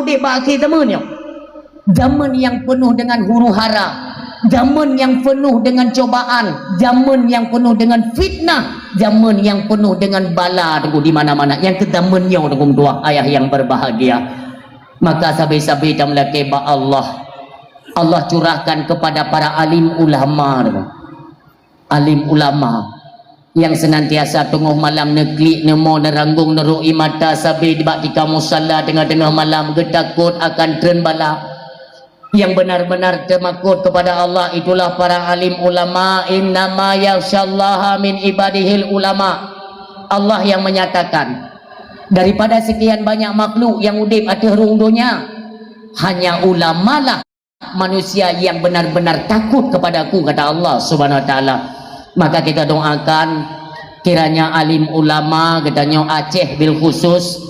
udip akhir zaman ni. Zaman yang penuh dengan huru-hara, zaman yang penuh dengan cobaan, zaman yang penuh dengan fitnah, zaman yang penuh dengan bala tunggu di mana-mana. Yang kezamannya tunggu dua ayah yang berbahagia. Maka sabi-sabi tamlake ba Allah curahkan kepada para alim ulama, alim ulama yang senantiasa tengah malam negeri nemo neranggung nerui mata sabi dibak di kamu salah tengah-tengah malam getakut akan tren bala. Yang benar-benar termakut kepada Allah itulah para alim ulama. Innama yakhsyallaha min ibadihil ulama. Allah yang menyatakan daripada sekian banyak makhluk yang udip atas rung dunia, hanya ulama lah manusia yang benar-benar takut kepada aku, kata Allah subhanahu wa ta'ala. Maka kita doakan kiranya alim ulama katanya Aceh bil khusus,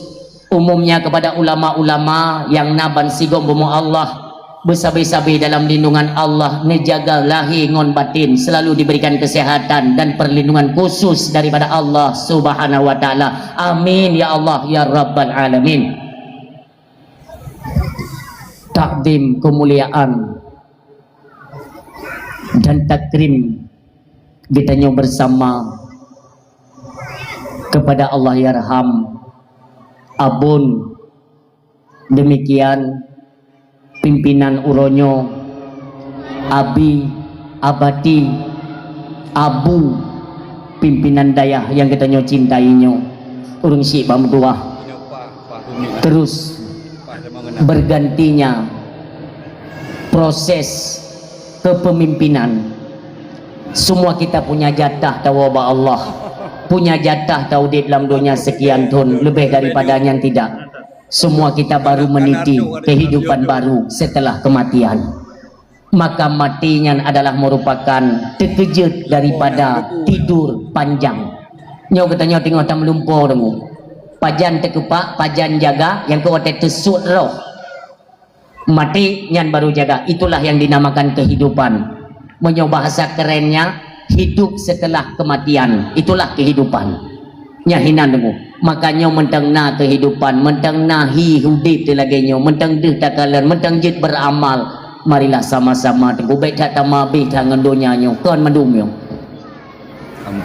umumnya kepada ulama-ulama yang naban sigom bomo Allah bersabi-sabi dalam lindungan Allah, nejaga lahir ngon batin, selalu diberikan kesehatan dan perlindungan khusus daripada Allah subhanahu wa ta'ala. Amin ya Allah ya Rabbal Alamin. Takdim kemuliaan dan takrim ditanya bersama kepada Allah yarham abun. Demikian pimpinan uronyo abi abadi abu pimpinan dayah yang kitanya cintainya urung si bamdua terus bergantinya proses kepemimpinan. Semua kita punya jatah tahu ba Allah, punya jatah tahu di dalam dunia sekian tahun, lebih daripadanya tidak. Semua kita baru meniti kehidupan baru setelah kematian. Maka matinya adalah merupakan terkejut daripada tidur panjang. Nyo katanya tengok tam lumpur demu. Pajan terkepak, pajan jaga, yang kau tersut roh. Mati nyan baru jaga. Itulah yang dinamakan kehidupan. Menyo bahasa kerennya hidup setelah kematian, itulah kehidupan nya hinan demu. Makanya mentengna kehidupan, mentengna hi hudip te lagi nyo, menteng deh takalan, menteng jit beramal. Marilah sama-sama tengku baik tak tamabih tangan dunia nyo kon medum nyo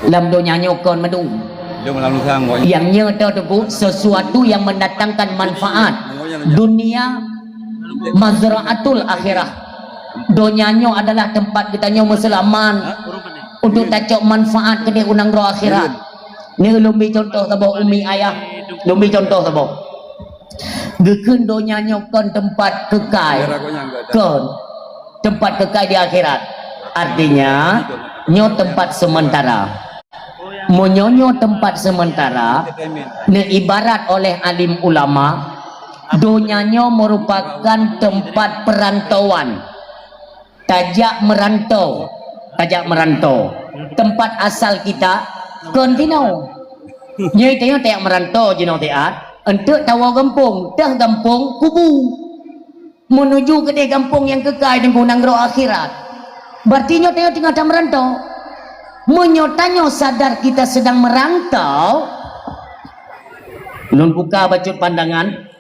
lam dunia nyo kon medum yang nyo tahu tengku sesuatu yang mendatangkan manfaat dunia, mazraatul akhirah. Donyanya adalah tempat kita nyo meselaman untuk tacok manfaat ke dia unang roh akhirat. Ni lumbi contoh tabo umi ayah, lumbi contoh tabo. Gekun donyanya kon tempat kekal, kon tempat kekal di akhirat. Artinya nyo tempat sementara. Monyonyo tempat sementara ne ibarat oleh alim ulama, donyanya merupakan tempat perantauan. Tajak merantau, tempat asal kita kontinu. Nyai tengok tajak merantau jenau teat, untuk tawa gampung, dah gampung kubu menuju ke dia gampung yang kekal dan gunang roh akhirat. Berarti nyo tengok tengah merantau. Menyotanyo sadar kita sedang merantau. Nun buka bacut pandangan.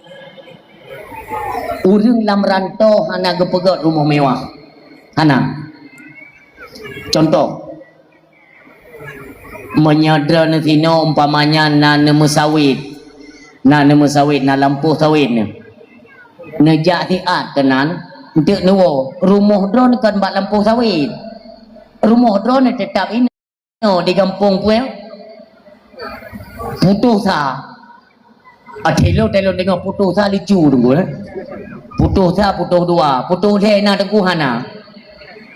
Urang lam merantau hana gepegot rumah mewah. Hana contoh menyadra netino umpamanya na nemu sawit na lampu sawit nejak tiat tenan untuk nuwo rumah drone kan bak lampu sawit, rumah drone tetap ini di kampung gue putus sa telo tengok putus sa licu tunggu putus sa putus dua putus na tengku hana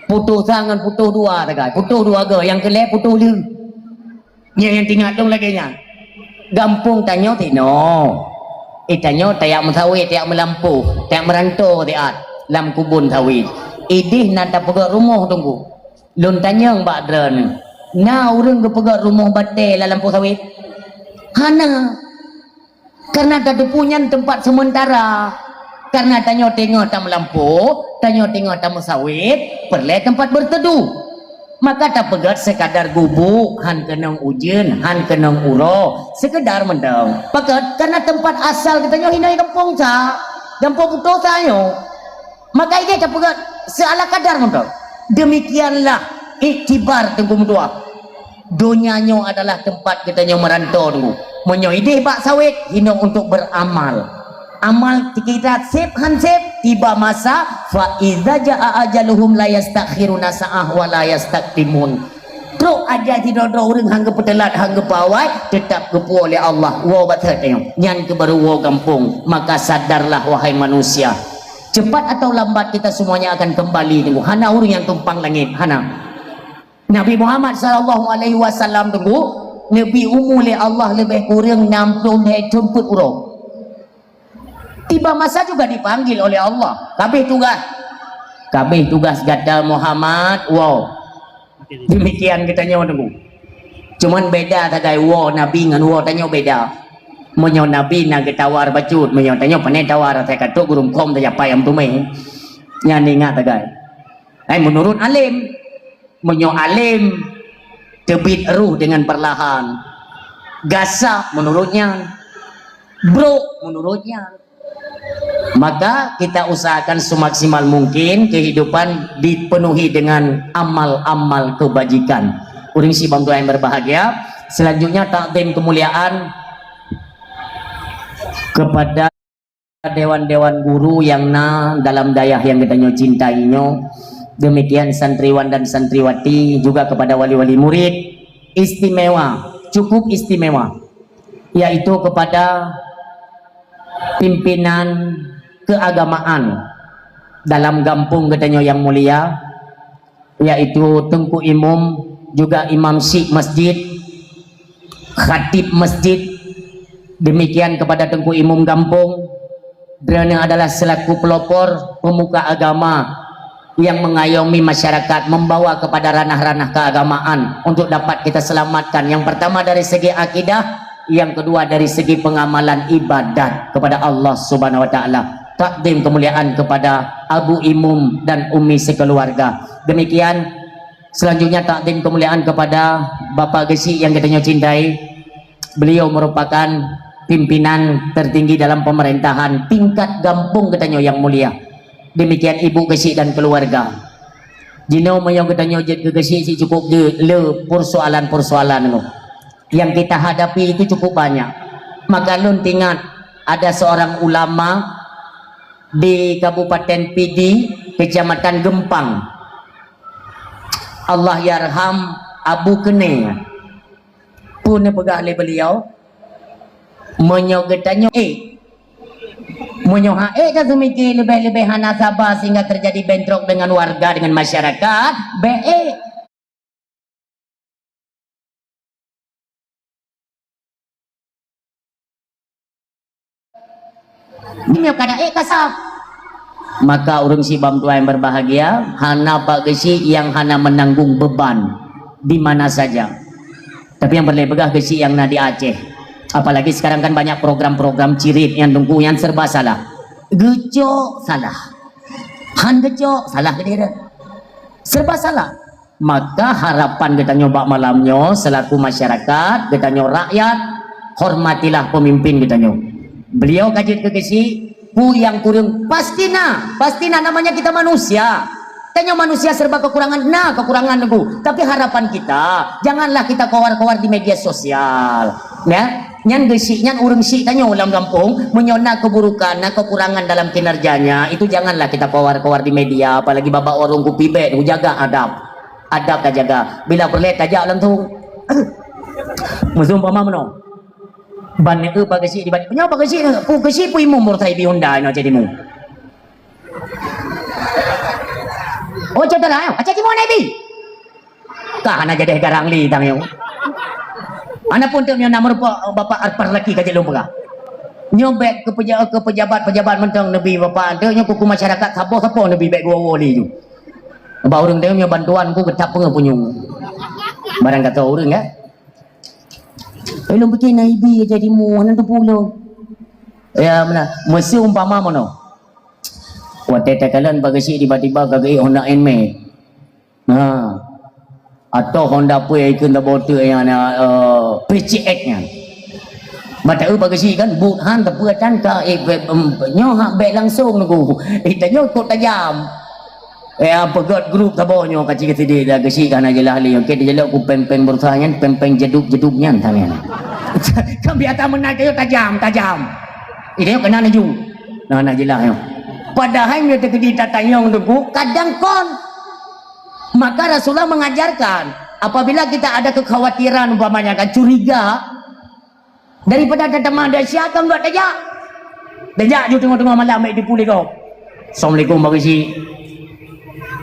putus sangan putus dua tagai putus dua ke yang kelep putus lu yang tinggal dong lagi nya gampung tanyo tino tanyo tayak mesawit tayak melampu tayak merantau tayak lam kubun sawit idih nata pegat rumah tunggu lun tanyang bak dren na urang ke pegat rumah batel lampu sawit hana karena tadu punya tempat sementara. Karena tanyo tengok tam lampu, tanyo tengok tam sawit, perle tempat berteduh. Maka tak pegat sekadar gubuk, han kenang ujen, han kenang uro, sekedar mendang. Pegat karena tempat asal kita nyo hinai kampung sa. gampang putus sayo. Maka ini dapat seala kadar motor. Demikianlah iktibar tunggu dua. Dunianya adalah tempat kita yang merantau tunggu. Menyo ide bak sawit hino untuk beramal. Amal kita sip hansip tiba masa fa idza jaa ajaluhum la yastakhiruna sa'ah wa la yastaqdimun. Teruk aja tidak ada orang hangga petelat hangga pawai tetap kepu oleh Allah. Wa bathatnya nyan ke baru wa kampung. Maka sadarlah wahai manusia. Cepat atau lambat kita semuanya akan kembali tunggu. Hana orang yang tumpang langit. Hana. Nabi Muhammad sallallahu alaihi wasallam tunggu. Nabi umur oleh Allah lebih kurang 60 jemput urang. Tiba masa juga dipanggil oleh Allah. Kabeh tugas kata Muhammad. Wow. Demikian kita nyawa tunggu. Cuman beda tagai wo nabi ngan wo tanya beda. Menyo nabi nak tawar bacut, menyo tanya panai tawar saya kata gurum kom tanya payam tumeh. Nyani ngat tagai. Menurut alim, menyo alim tebit ruh dengan perlahan. Gasak menurutnya. Bro menurutnya. Maka kita usahakan semaksimal mungkin kehidupan dipenuhi dengan amal-amal kebajikan. Uring si bang yang berbahagia. Selanjutnya takdim kemuliaan kepada dewan-dewan guru yang dalam dayah yang kita cintainya. Demikian santriwan dan santriwati, juga kepada wali-wali murid istimewa, cukup istimewa, yaitu kepada pimpinan keagamaan dalam kampung katanya yang mulia, yaitu Tengku Imam, juga imam syik masjid, khatib masjid. Demikian kepada Tengku Imam kampung, beliau adalah selaku pelopor pemuka agama yang mengayomi masyarakat, membawa kepada ranah-ranah keagamaan untuk dapat kita selamatkan. Yang pertama dari segi akidah, yang kedua dari segi pengamalan ibadat kepada Allah Subhanahu wa taala. Takdim kemuliaan kepada Abu Imum dan Umi sekeluarga. Demikian selanjutnya takdim kemuliaan kepada Bapak Gesi yang kita cintai. Beliau merupakan pimpinan tertinggi dalam pemerintahan tingkat kampung katanya yang mulia. Demikian Ibu Gesi dan keluarga. Jino yang katanya jet ke Gesi si cukup le persoalan-persoalan yang kita hadapi itu cukup banyak. Maka lun tingat ada seorang ulama di Kabupaten Pidi, Kecamatan Gempang. Allah yarham Abu Kene. Pun pegah oleh beliau menyogetannya menyoha kan semiki lebih-lebih hana sabar sehingga terjadi bentrok dengan warga, dengan masyarakat. Ini kada kasap. Maka urung si bam tua yang berbahagia, hana Pak Gesi yang hana menanggung beban di mana saja. Tapi yang berlebegah Gesi yang di Aceh. Apalagi sekarang kan banyak program-program cirit yang tunggu yang serba salah. Gejo salah. Han gejo salah kedira. Serba salah. Maka harapan kita nyoba malamnya selaku masyarakat, kita nyoba rakyat, hormatilah pemimpin kita nyoba. Beliau kajit ke Gesi, yang kurang pastina namanya kita manusia. Tanya manusia serba kekurangan, kekurangan aku. Tapi harapan kita, janganlah kita kawar-kawar di media sosial. Ya, nyan Gesi, nyan urang si tanya ulang kampung, menyona keburukan, kekurangan dalam kinerjanya, itu janganlah kita kawar-kawar di media. Apalagi bapak orang kupibet, jaga adab tak jaga. Bila perlet aja langsung, musuh pama meno. Ban itu Pak Gesi di balik punya Pak Gesi, Pak Gesi pun imum murtai bi Honda no jadi mu. Oh cerita lah, aja di mana bi? Kah ana jadi garang li tang yo. Ana pun tu nomor bapak arpar laki kaje lumpur. Nyobek ke pejabat mentang nebi bapak tu kuku masyarakat sapo nebi bek gua li tu. Ba urang teh nya bantuan ku getap pengepunyung. Barang kata urang ya. Belum bikin naibi jadi mu nanti pulau. Ya mana? Mesti umpama mana? Waktu tekalan bagasi tiba-tiba kagak Honda Enme. Atau Honda pun ikut dah botol yang PCX nya. Mata bagasi kan but han tepuatan ka nyo hak baik langsung nunggu tanya kok tajam apa god grup tabonyo kacik tadi dah gesi kan aja lah liyo ke dia ku pempeng bertanya pempeng jeduk-jeduknya tangan kan biata menak yo tajam ini kena naju nah jelah yo padahal dia tegedi tatayong nunggu kadang kon maka Rasulullah mengajarkan apabila kita ada kekhawatiran umpamanya kan curiga daripada ada teman ada siapa enggak dajak ju tengok-tengok malam di pulih kau. Assalamualaikum bagi si.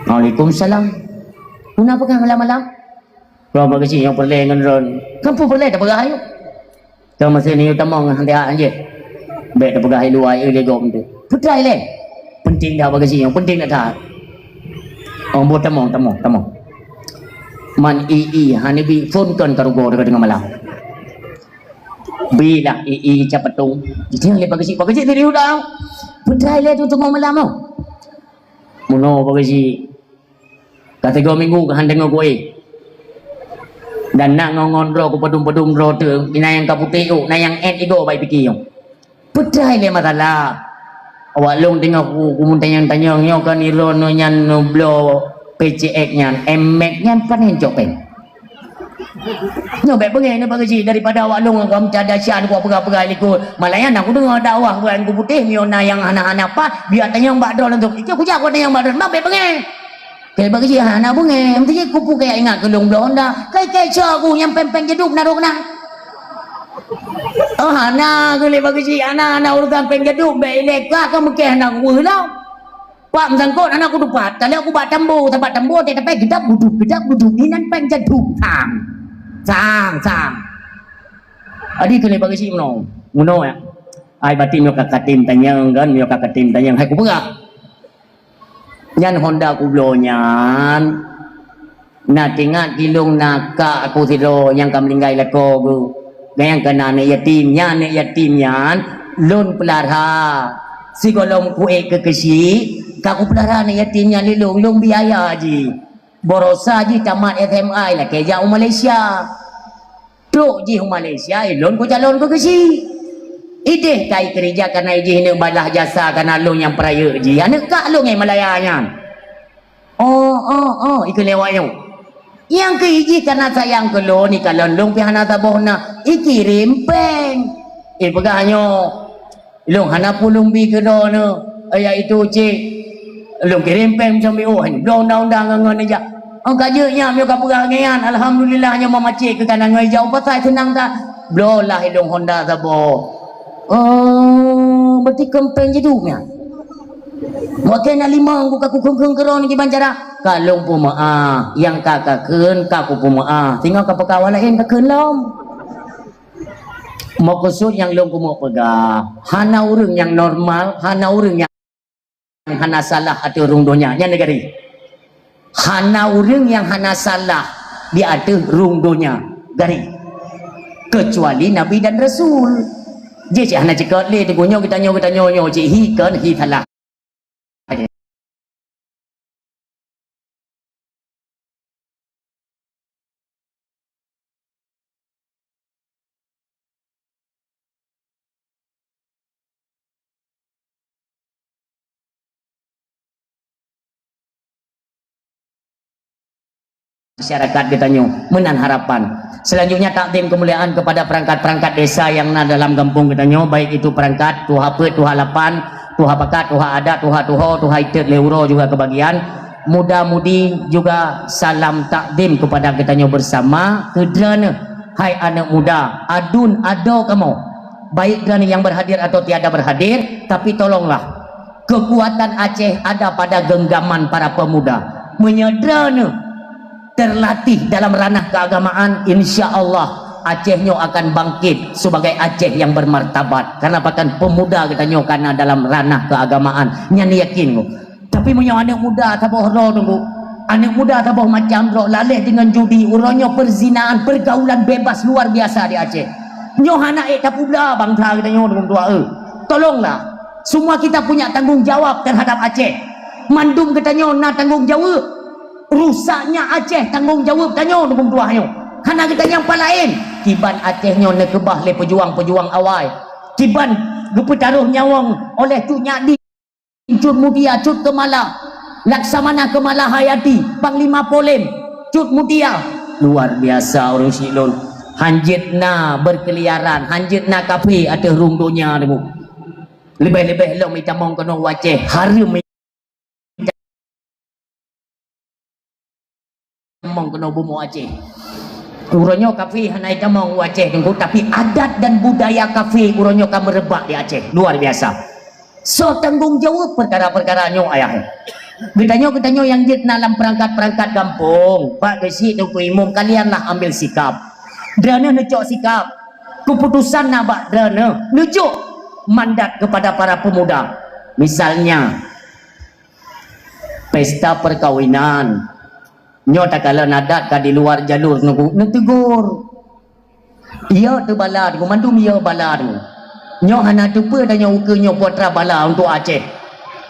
Waalaikumsalam. Kenapa kan malam-malam? Kau bagi si yang perlu dengan ron. Kamu perlu tak pegah ayo. Kau masih ni utamong hantai aje. Baik tak pegah luar ayo dia gom tu. Putrai le. Penting dah bagi si yang penting dah tak. Oh buat tamong. Man hanibi phone kan karugo dekat dengan malam. Bila capatung dia le bagasi tadi udah putrai le tu mau malam mau mono bagasi kata 2 minggu ke handeng aku dan nak ngongon ro ku pedum ro tu inayang kaputiu nayang igo bai pikir putrai le masalah awak long tengok ku mun tanyang nyo kan iro no nyan no blo PCX nyan emek nyan panen jopen no baik pengen ni bagi daripada awak long kau mencada syan ku apa-apa ikut malayan aku dengar dakwah bukan ku putih miona yang anak-anak apa biar tanya yang bakdol untuk itu aku jago tanya yang bakdol mak baik pengen kayak bagi anak bunge mesti kupu kayak ingat kelung blonda kayak aku yang pempeng jeduk naruk nang oh anak kali bagi anak urusan pempeng jeduk baik lekah kamu kayak anak gue lah Pak msangkut anak aku dupat tadi aku bat tambu tapi kita buduk ni nan peng jeduk sang adi kali bagi si muno ya ai batin yo kakatim tanyang kan yo kakatim tanyang hai ku pegah nyan Honda ku blo nyan na tingat kilung naka aku siro yang kamlinggai lako ku gayang kana ne yatim nyan lon pelara si golong ku kekesi ka ku pelara ne yatim nyan lilung biaya ji borosa ji tamat SMA lah ke jauh Malaysia duk ji Malaysia lon ku calon ku kesi ideh kai kerja karena iji ni balah jasa karena lon yang peraya ji anak kak lon yang Malayanya oh iku lewatnya yang ke iji karena sayang ke lon ni kalau lon pihana tabohna ikirim peng pegahnya lon hana pulung bi ke dono ayah itu cik lon kirim peng macam oh undang-undang ngan aja oh kajanya mio kapura ngian alhamdulillahnya mama cik ke kanan ngai jauh pasal senang tak blolah hidung Honda sabo oh berarti kempeng jeduknya makan 5 aku kaku kengkeng keron di bancara kalung pumaah yang kakakeun kaku pumaah tinggal ka pekawan lain kakeun lom mau kusut yang long mau pegah hana urang yang normal hana urang yang hana salah atau urung donya nya negari hana urang yang hana salah di atas rung donya gari kecuali Nabi dan Rasul je hana cekot le tu gonyo kita nyo je hi kan hi thalah masyarakat kita menan harapan. Selanjutnya takdim kemuliaan kepada perangkat-perangkat desa yang ada dalam kampung kita baik itu perangkat tuha pe, tuha lapan, tuha pakat, tuha adat, tuha tuho, tuha itet leuro juga kebagian. Muda-mudi juga salam takdim kepada kita bersama kedrana hai anak muda adun ado kamu baik kerana yang berhadir atau tiada berhadir tapi tolonglah kekuatan Aceh ada pada genggaman para pemuda menyederhana terlatih dalam ranah keagamaan, insya Allah Acehnya akan bangkit sebagai Aceh yang bermartabat karena bahkan pemuda kita karena dalam ranah keagamaan nyan yakin ku. Tapi punya anak muda taboh ro tunggu anak muda taboh macam ro laleh dengan judi uronyo perzinaan pergaulan bebas luar biasa di Aceh nyo anak tapubla bangsa kita dengan tua tolonglah semua kita punya tanggung jawab terhadap Aceh mandum kita na tanggung jawab rusaknya Aceh tanggung jawab tanyo dukung tuahnya Hana kita yang lain. Kiban Acehnya ne kebah le pejuang-pejuang awal. Kiban gepetaruh nyawang oleh Cuk Nyadi, Cut Mutia, Cut Kemala, Laksamana Kemala Hayati, Panglima Polem, Cut Mutia. Luar biasa orang Silon. Hanjitna berkeliaran, hanjitna kafe ada rungdonya demu. Lebih-lebih lo minta mong kena wajah harum mong kena bumu Aceh. Uronyo kafe hanai tamong Aceh tunggu, tapi adat dan budaya kafe uronyo ka merebak di Aceh luar biasa. So tanggung jawab perkara-perkara nyo ayah. Kita yang jit dalam perangkat-perangkat kampung. Pak Desi tunggu imum kalianlah ambil sikap. Drana necok sikap. Keputusan nabak drana necok mandat kepada para pemuda. Misalnya pesta perkawinan. Nyo tak kala nadat ka di luar jalur nu tegur. Iya tu bala tu mandum iya bala tu. Nyo hana tupa dan nyo uke nyo putra bala untuk Aceh.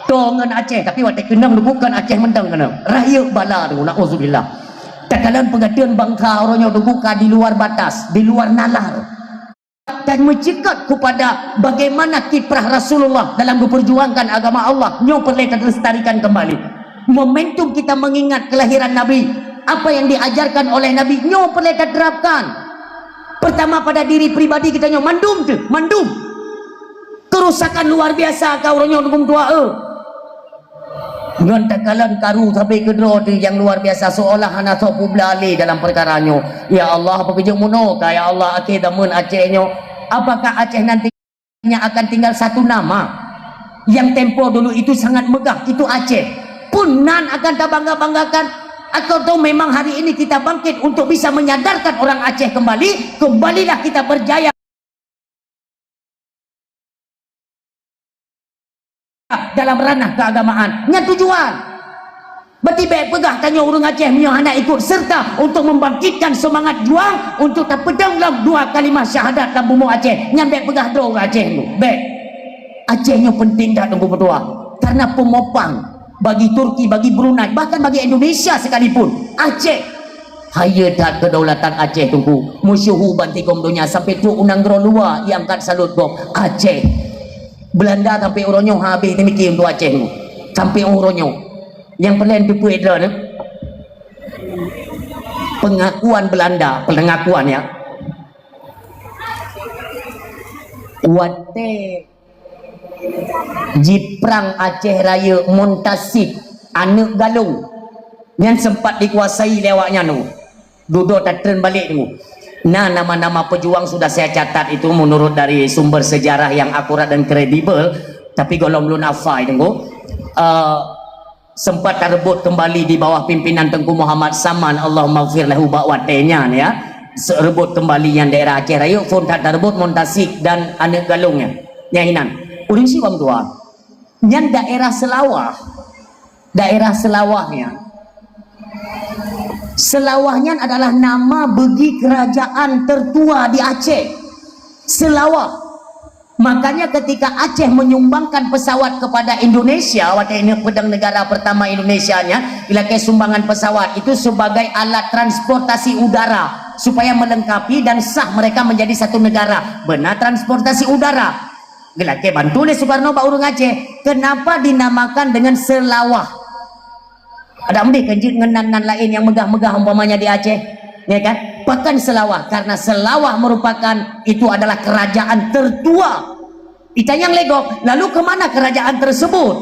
Tongan Aceh tapi watak kenang bukan Aceh mendang kena. Raya bala tu naudzubillah. Tak kala pengadian bangka orang nyo buka di luar batas, di luar nalar. Dan mencekat kepada bagaimana kiprah Rasulullah dalam memperjuangkan agama Allah. Nyo perlu dilestarikan kembali. Momentum kita mengingat kelahiran Nabi, apa yang diajarkan oleh Nabi nyo perlu kita terapkan. Pertama pada diri pribadi kita nyo mandum tu, mandum kerusakan luar biasa kau orang nyo dukung tua ngon takalan karu sampai kedua tu yang luar biasa seolah hana sok publali dalam perkara nyo. Ya Allah bekerja muno kaya Allah akhir damun Aceh nyo. Apakah Aceh nantinya akan tinggal satu nama yang tempo dulu itu sangat megah, itu Aceh pun nan akan kita bangga-banggakan, atau memang hari ini kita bangkit untuk bisa menyadarkan orang Aceh kembali, kembalilah kita berjaya dalam ranah keagamaan. Nya tujuan berarti baik pegah tanya orang Aceh punya anak ikut serta untuk membangkitkan semangat juang untuk tak pedang dalam dua kalimah syahadat dalam bumi Aceh. Nya baik pegah do orang Aceh tu baik Acehnya penting dah tunggu berdua karena pemopang bagi Turki, bagi Brunei, bahkan bagi Indonesia sekalipun. Aceh haya tak kedaulatan Aceh tunggu musyuhu bantikom dunia sampai tu unang gro luar yang angkat salut bom Aceh. Belanda sampai uronyo habis mikir untuk Aceh tu sampai uronyo yang pelain pipu edra ni pengakuan Belanda, pengakuan ya wate Jiprang Aceh Raya Muntasib anak galung yang sempat dikuasai lewatnya nu duduk tak turn balik tu. Nah nama-nama pejuang sudah saya catat itu menurut dari sumber sejarah yang akurat dan kredibel, tapi golong belum hafal tunggu. Sempat terebut kembali di bawah pimpinan Tengku Muhammad Saman, Allah maghfir lahu ba'watenya ya. Serebut kembali yang daerah Aceh Raya pun tak terebut Muntasib dan anak galungnya. Nyahinan uring si wang tua yang daerah Selawahnya Selawahnya adalah nama bagi kerajaan tertua di Aceh, Selawah. Makanya ketika Aceh menyumbangkan pesawat kepada Indonesia, waktu ini pedang negara pertama Indonesianya, bila ke sumbangan pesawat itu sebagai alat transportasi udara supaya melengkapi dan sah mereka menjadi satu negara. Benar transportasi udara. Gila ke bantu le Soekarno Pak Urung Aceh. Kenapa dinamakan dengan Selawah? Ada ambil kejut ngenan lain yang megah-megah umpamanya di Aceh, ya kan? Bahkan Selawah karena Selawah merupakan itu adalah kerajaan tertua. Kita yang legok. Lalu kemana kerajaan tersebut?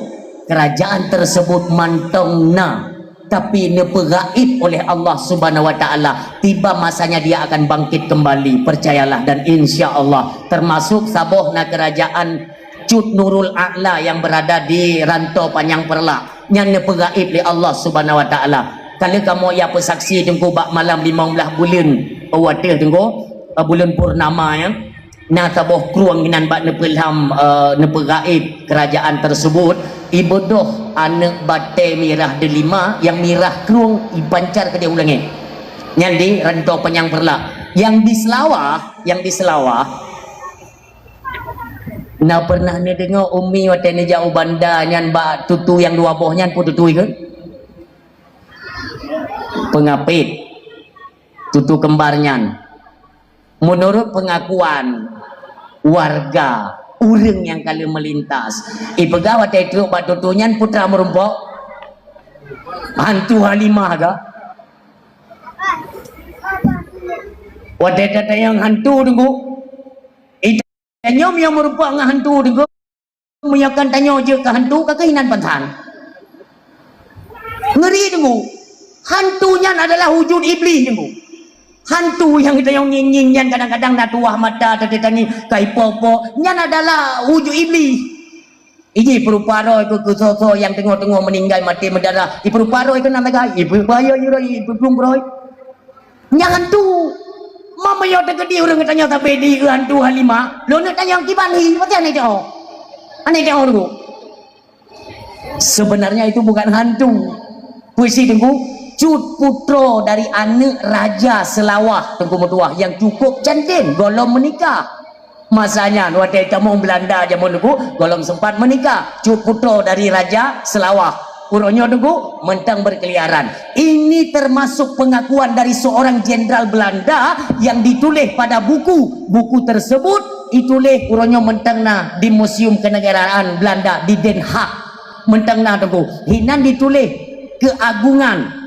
Kerajaan tersebut mantongna, tapi neperaib oleh Allah Subhanahu Wa Taala. Tiba masanya dia akan bangkit kembali, percayalah, dan insya Allah termasuk sabohna kerajaan Cut Nurul A'la yang berada di Rantau Panjang Perla yang neperaib oleh Allah Subhanahu Wa Taala. Kalau kamu ya pesaksi tunggu bak malam 15 bulan awatih tunggu bulan purnama ya. Nah taboh kruang ginan bak nepelham neperaib kerajaan tersebut ibadah anak bate mirah delima yang mirah kruang ipancar ke dia ulangi yang di Rantau Panjang Perla yang di Selawah nah pernah ni dengar umi watene jauh banda nyan bak tutu yang dua bohnya pun tutui ke pengapit tutu kembarnya. Menurut pengakuan warga urang yang kali melintas, ipegawat itu bat tutunyan putra merumpok hantu Halimah ga wadah data yang hantu tunggu itu nyom yang merupakan hantu tunggu menyakan tanya je ke hantu kekahinan pantan ngeri tunggu hantunya adalah wujud iblis tunggu hantu yang kita yang nying yang kadang-kadang nak tuah mata tadi kai popo nyan adalah wujud iblis. Ini peruparo itu kusoso yang tengok-tengok meninggal mati mendarah. Ibu peruparo itu namanya ibu bayo ibu belum roy. Nyan hantu. Mama yo tegedi orang tanya sampai di hantu Halimah. Lo nak tanya kibani macam ni dia. Aneh dia dulu. Sebenarnya itu bukan hantu. Puisi tunggu. Cut putro dari anak Raja Selawah Tengku Metuah yang cukup cantik golong menikah. Masanya waktu tamu Belanda zaman dulu golong sempat menikah. Cut putro dari Raja Selawah urunnya dulu mentang berkeliaran. Ini termasuk pengakuan dari seorang jenderal Belanda yang ditulis pada buku. Buku tersebut ditulis urunnya mentang di Museum Kenegaraan Belanda di Den Haag. Mentang dulu hinan ditulis keagungan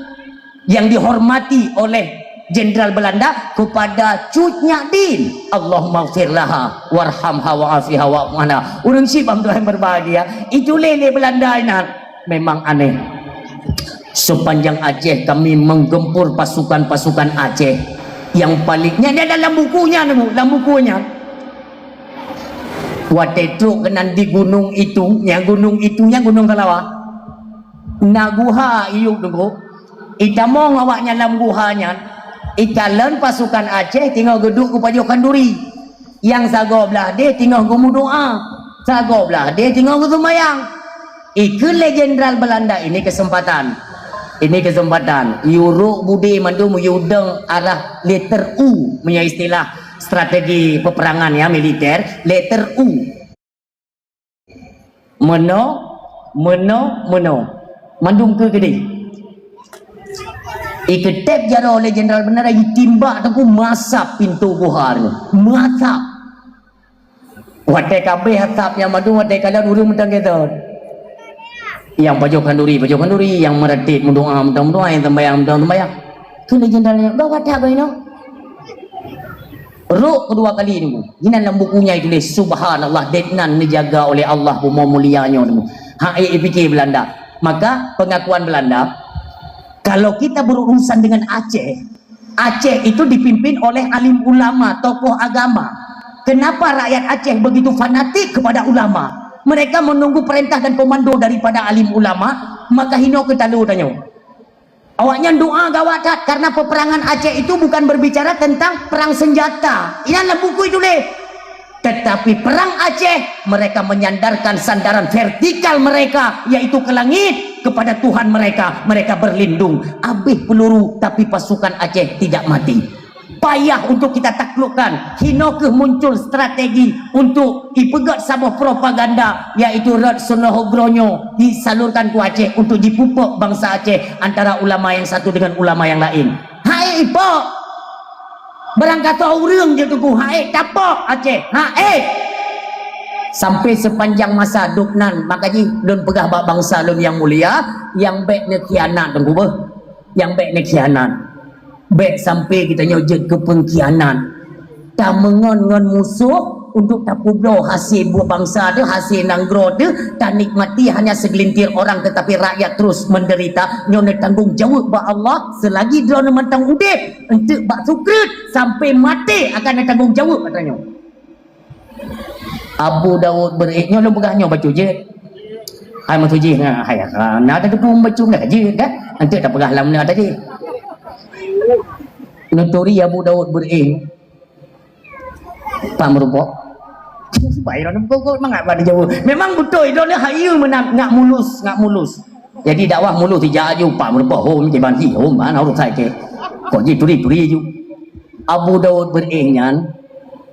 yang dihormati oleh jenderal Belanda kepada Cut Nyak-Din. Allahumma gfirlaha warhamha wa'afiha wa'mana. Urang sibam Tuhan berbahagia. Itu lele Belanda ini memang aneh. Sepanjang Aceh kami menggempur pasukan-pasukan Aceh. Yang palingnya dia dalam bukunya, dalam bukunya. Waktu itu kena di gunung itu, yang gunung itunya gunung Kelawar. Naguha iuk dulu. Itamong awaknya dalam guhanya. Ikalan pasukan Aceh tinggal geduk ke pajokan duri. Yang sago belah dia tinggal gumu doa. Sago belah dia tinggal ke sembahyang. Ikulah jenderal Belanda ini kesempatan. Ini kesempatan. Yuruk budi mandum yudeng arah letter U punya istilah strategi peperangan ya militer. Letter U. Meno. Mandum ke gede. Iketep jara oleh jenderal Belanda ditimbak tengku masap pintu guha ni. Masap. Watai kabeh hatap yang madu watai kalian urung mentang kita. Yang pajokan duri, yang meredit mendoa, yang tembayang. Kena jenderalnya, bawa tak kau ini? Ruk kedua kali ni. Ini dalam bukunya itu subhanallah denan dijaga oleh Allah mulianya ni. Hai fikir Belanda. Maka pengakuan Belanda kalau kita berurusan dengan Aceh, Aceh itu dipimpin oleh alim ulama, tokoh agama. Kenapa rakyat Aceh begitu fanatik kepada ulama? Mereka menunggu perintah dan komando daripada alim ulama. Maka hino kita lu tanya. Awaknya doa gawatat karena peperangan Aceh itu bukan berbicara tentang perang senjata. Ini adalah buku itu leh. Tetapi perang Aceh mereka menyandarkan sandaran vertikal mereka yaitu ke langit kepada Tuhan mereka. Mereka berlindung habis peluru tapi pasukan Aceh tidak mati. Payah untuk kita taklukkan. Hinokeh muncul strategi untuk ipegat sebuah propaganda yaitu Red Sonohogronyo disalurkan ke Aceh untuk dipupuk bangsa Aceh antara ulama yang satu dengan ulama yang lain. Hai ipok berangkat orang je tu hae tapok Aceh sampai sepanjang masa duknan makanya don pegah bangsa don yang mulia yang baik ne khianat tengku bah yang baik ne khianat baik sampai kita nyojek ke pengkhianat tak mengon-ngon musuh untuk tak publo hasil buah bangsa dia hasil nanggro dia tak nikmati hanya segelintir orang tetapi rakyat terus menderita nyona tanggung jawab ba Allah selagi dia mentang udip untuk bak sukrit sampai mati akan tanggung jawab katanya. Abu Daud berik nyona begahnya baca je hai matu je hai nak ada pun baca dah je dah nanti tak pegah lam nak tadi notori Abu Daud berik Pak merupok baik orang pokok mangat pada Jawa. Memang betul itu dia hayu ngak mulus. Jadi dakwah mulus tidak aju pak merupok hom je banti hom mana urus saya ke. Kok ji turi ju. Abu Daud berenyan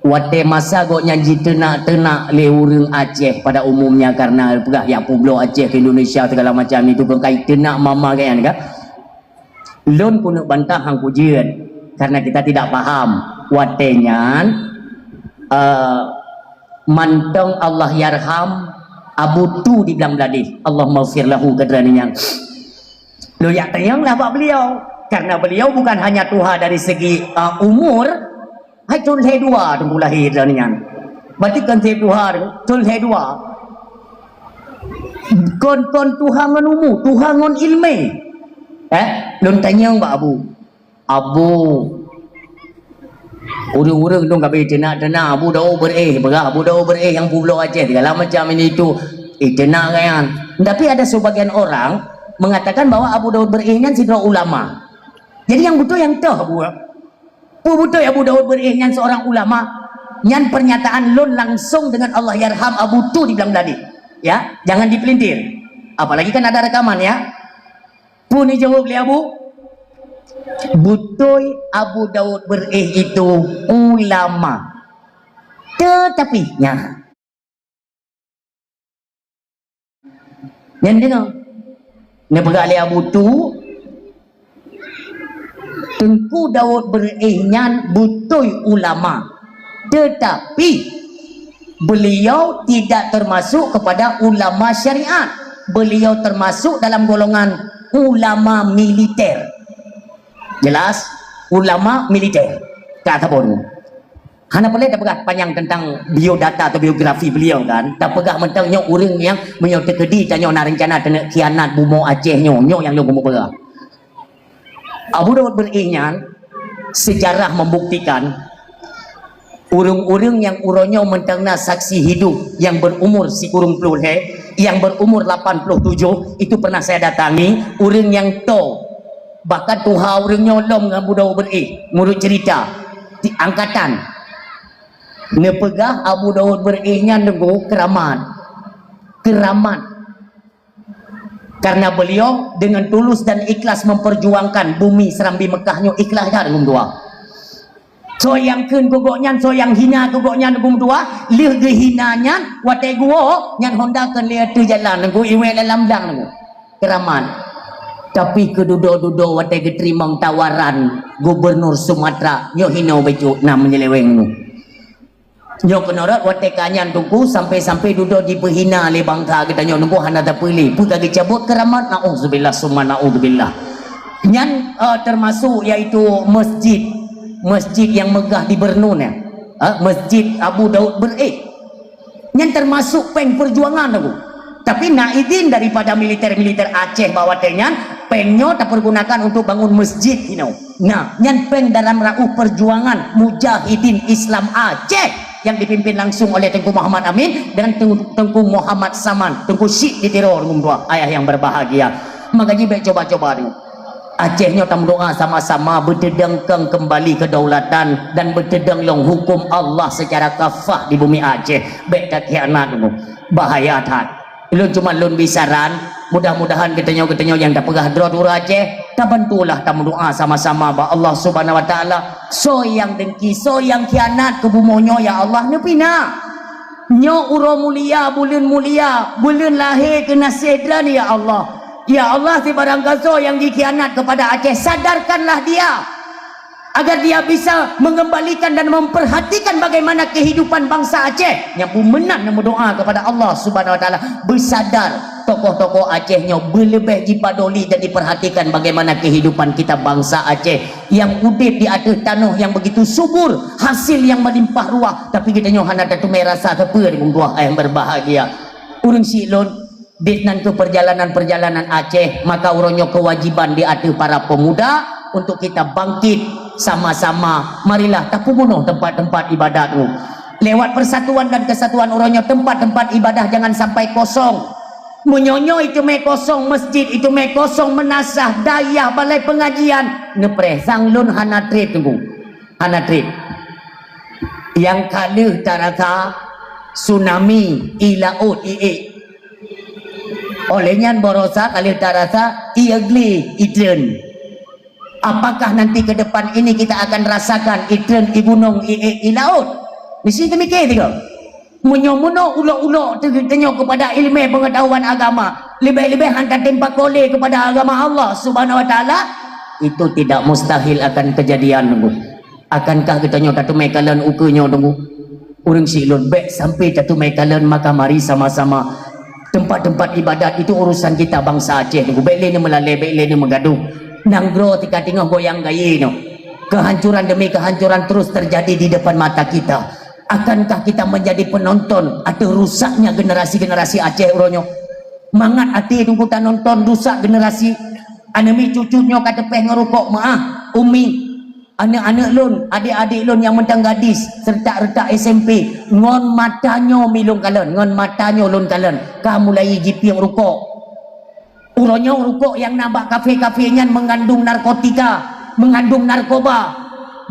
wate masa go nyanyi tenak le urang Aceh pada umumnya karena pegah ya pulau Aceh ke Indonesia segala macam itu berkait tenak mama kan kan. Lon pun bantah hang pujian. karena kita tidak paham watenya mantong Allah yarham Abu Tu dibilang tadi Allah maghfir lahu kedraninya lo ya tayang lah buat beliau karena beliau bukan hanya Tuhan dari segi umur hai tun he dua tunggu lahir kedraninya berarti kan he Tuhan tun he dua kon Tuhan ngon umu Tuhan ngon ilmu lon tanyang ba Abu urang-urang dong kabe tenak Abu dah Abu dah yang pulau Aceh segala macam ini itu tenak kan tapi ada sebagian orang mengatakan bahwa Abu Daud berihnya sidra ulama jadi yang betul yang tahu betul Abu Daud berihnya seorang ulama nyan pernyataan lon langsung dengan Allah yarham Abu Tu dibilang tadi ya jangan dipelintir apalagi kan ada rekaman ya pun jawab li Abu betul Abu Daud itu ulama tetapi yang dengar ni bergali Abu Tu Tengku Daud berihnya betul ulama tetapi beliau tidak termasuk kepada ulama syariat beliau termasuk dalam golongan ulama militer jelas ulama militer kata pun hana boleh tak pegah panjang tentang biodata atau biografi beliau kan tak pegah mentangnya orang yang menyo tekedi tanya nak rencana tena kianat bumo Aceh nyo yang lo gumo pegah Abu Daud beringyan sejarah membuktikan urung-urung yang uronyo mentangna saksi hidup yang berumur si kurung puluh yang berumur 87 itu pernah saya datangi urung yang to bahkan Tuhan orang nyolong dengan Abu Daud menurut cerita di angkatan nepegah Abu Daud berihnya nego keramat karena beliau dengan tulus dan ikhlas memperjuangkan bumi Serambi Mekahnya ikhlas dah dengan dua so yang kun gogoknya so yang hina gogoknya dengan dua lih gehinanya watai gua yang Honda kan lihat tu jalan nego iwe dalam dang nego keramat tapi keduduk-duduk watai keterimang tawaran gubernur Sumatera nyo hinau baju na menyeleweng nu nyo kenorat watai kanyan tungku sampai duduk dipehina oleh bangsa kita nyo nunggu hana tak pilih pun kaki cabut keramat na'udzubillah summa na'udzubillah nyan termasuk yaitu masjid yang megah di Bernun ya masjid Abu Daud nyan termasuk peng perjuangan aku tapi nak izin daripada militer Aceh bawatnya pengnya tak pergunakan untuk bangun masjid nah yang peng dalam rauh perjuangan mujahidin Islam Aceh yang dipimpin langsung oleh Tengku Muhammad Amin dan Tengku Muhammad Saman Tengku Syik di teror ayah yang berbahagia makanya baik coba-coba ni Acehnya tam doa sama-sama berdedengkeng kembali kedaulatan dan berdedeng hukum Allah secara kafah di bumi Aceh baik tak khianat bahaya tak lu cuma lun bisaran mudah-mudahan ketenya yang tak pegah drot ura Aceh tak bantulah tak doa sama-sama ba Allah Subhanahu wa taala so yang dengki so yang khianat ke bumonyo ya Allah nepina nyo uro mulia bulan lahir kena sedran ya Allah si barang kaso yang dikhianat kepada Aceh sadarkanlah dia agar dia bisa mengembalikan dan memperhatikan bagaimana kehidupan bangsa Aceh yang menang dan berdoa kepada Allah Subhanahu wa taala bersadar tokoh-tokoh Acehnya berlebih dipadoli dan diperhatikan bagaimana kehidupan kita bangsa Aceh yang udip di atas tanah yang begitu subur hasil yang melimpah ruah tapi kita hanya ada tumai rasa apa dengan doa yang berbahagia urang silon ditnan ke perjalanan Aceh maka urangnya kewajiban di atas para pemuda untuk kita bangkit sama-sama marilah tapumunah tempat-tempat ibadatmu lewat persatuan dan kesatuan orangnya tempat-tempat ibadah jangan sampai kosong menyonyo itu kosong masjid itu kosong menasah dayah balai pengajian nepreh sanglun hanatrit tunggu hanatrit yang kaluh tarata tsunami ilaut olehnya borosa kaluh tarata iagli itren apakah nanti ke depan ini kita akan rasakan itren ibunong ilaut mesti demikian juga menyomuno ulo-ulo tanya kepada ilmu pengetahuan agama lebih-lebih hantar tempat koleh kepada agama Allah Subhanahu wa taala itu tidak mustahil akan kejadian tunggu. Akankah kita nyo tatu mekalan ukunyo tunggu urang silun baik sampai tatu mekalan, maka mari sama-sama tempat-tempat ibadat itu urusan kita bangsa Aceh tunggu. Baik lene melalai, baik lene menggaduh nanggro tika tengah goyang gaye no. Kehancuran demi kehancuran terus terjadi di depan mata kita. Akankah kita menjadi penonton atau rusaknya generasi-generasi Aceh uronyo? Mangat hati tunggu tak nonton rusak generasi. Anemi cucunya kata peh ngerukok maah umi anak-anak lun, adik-adik lun yang mentang gadis serta-serta SMP ngon matanya milung kalen, ngon matanya lun kalen kamu mulai jipi yang rukok uronyo rukok yang nambah kafe-kafenya mengandung narkotika, mengandung narkoba.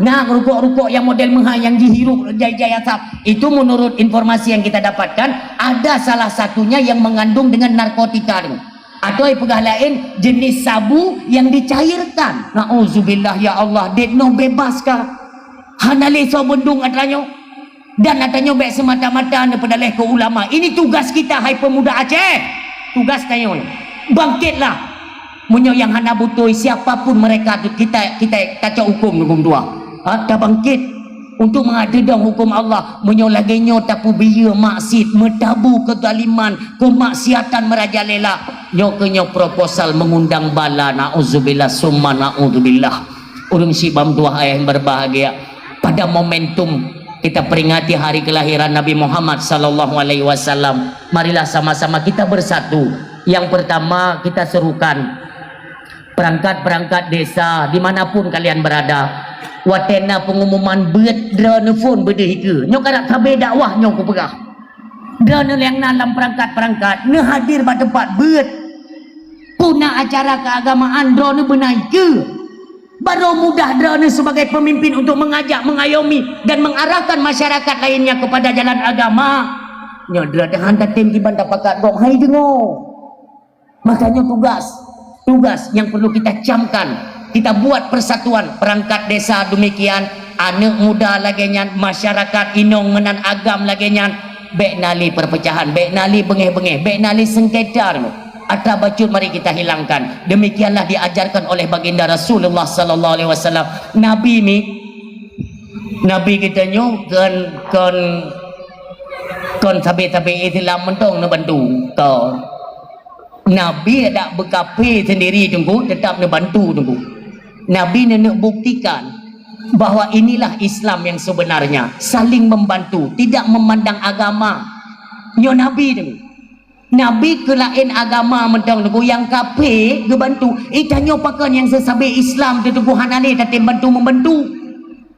Nah, rukuk-rukuk yang model mengha yang dihirup jaya-jaya asap itu menurut informasi yang kita dapatkan ada salah satunya yang mengandung dengan narkotika atau pegah lain jenis sabu yang dicairkan. Nauzubillah ya Allah, detno bebaskah hanale so bendung atanyo dan atanyo baik semata-mata daripada leh ke ulama. Ini tugas kita hai pemuda Aceh, tugas tayo bangkitlah munyo yang hana butuh siapapun mereka tu kita kacau hukum dua dah bangkit untuk mengadedang hukum Allah munyo lagi nyo tapu biya maksud metabu kezaliman kemaksiatan merajalela nyo kenyo proposal mengundang bala. Nauzubillah summa naudzubillah. Urang sibam dua ayah yang berbahagia pada momentum kita peringati hari kelahiran Nabi Muhammad sallallahu alaihi wasallam. Marilah sama-sama kita bersatu. Yang pertama kita serukan perangkat-perangkat desa dimanapun kalian berada, watena pengumuman beut drone phone berdehika nyo karak tabe dakwah nyo ku pegah drone yang dalam perangkat-perangkat ne hadir pada tempat beut puna acara keagamaan drone benaik ke baru mudah drone sebagai pemimpin untuk mengajak, mengayomi dan mengarahkan masyarakat lainnya kepada jalan agama. Nyo drone hantar tim di bandar pakat dong hai dengo. Makanya tugas yang perlu kita camkan, kita buat persatuan perangkat desa demikian, anak muda lagenyan, masyarakat inong menan agam lagenyan, bek nali perpecahan, bek nali bengeh-bengeh, bek nali sengketa atau bacut mari kita hilangkan. Demikianlah diajarkan oleh baginda Rasulullah sallallahu alaihi wasallam. Nabi kita nyo kon tabe-tabe Islam mentong na bantu kau. Nabi ada berkafe sendiri tunggu tetap bantu tunggu. Nabi nak buktikan bahwa inilah Islam yang sebenarnya, saling membantu, tidak memandang agama. Nyo Nabi tunggu. Nabi ke lain agama mentang tunggu yang kafe ke bantu. Itanyo pakan yang sesabe Islam tu tunggu hanale tapi bantu membantu.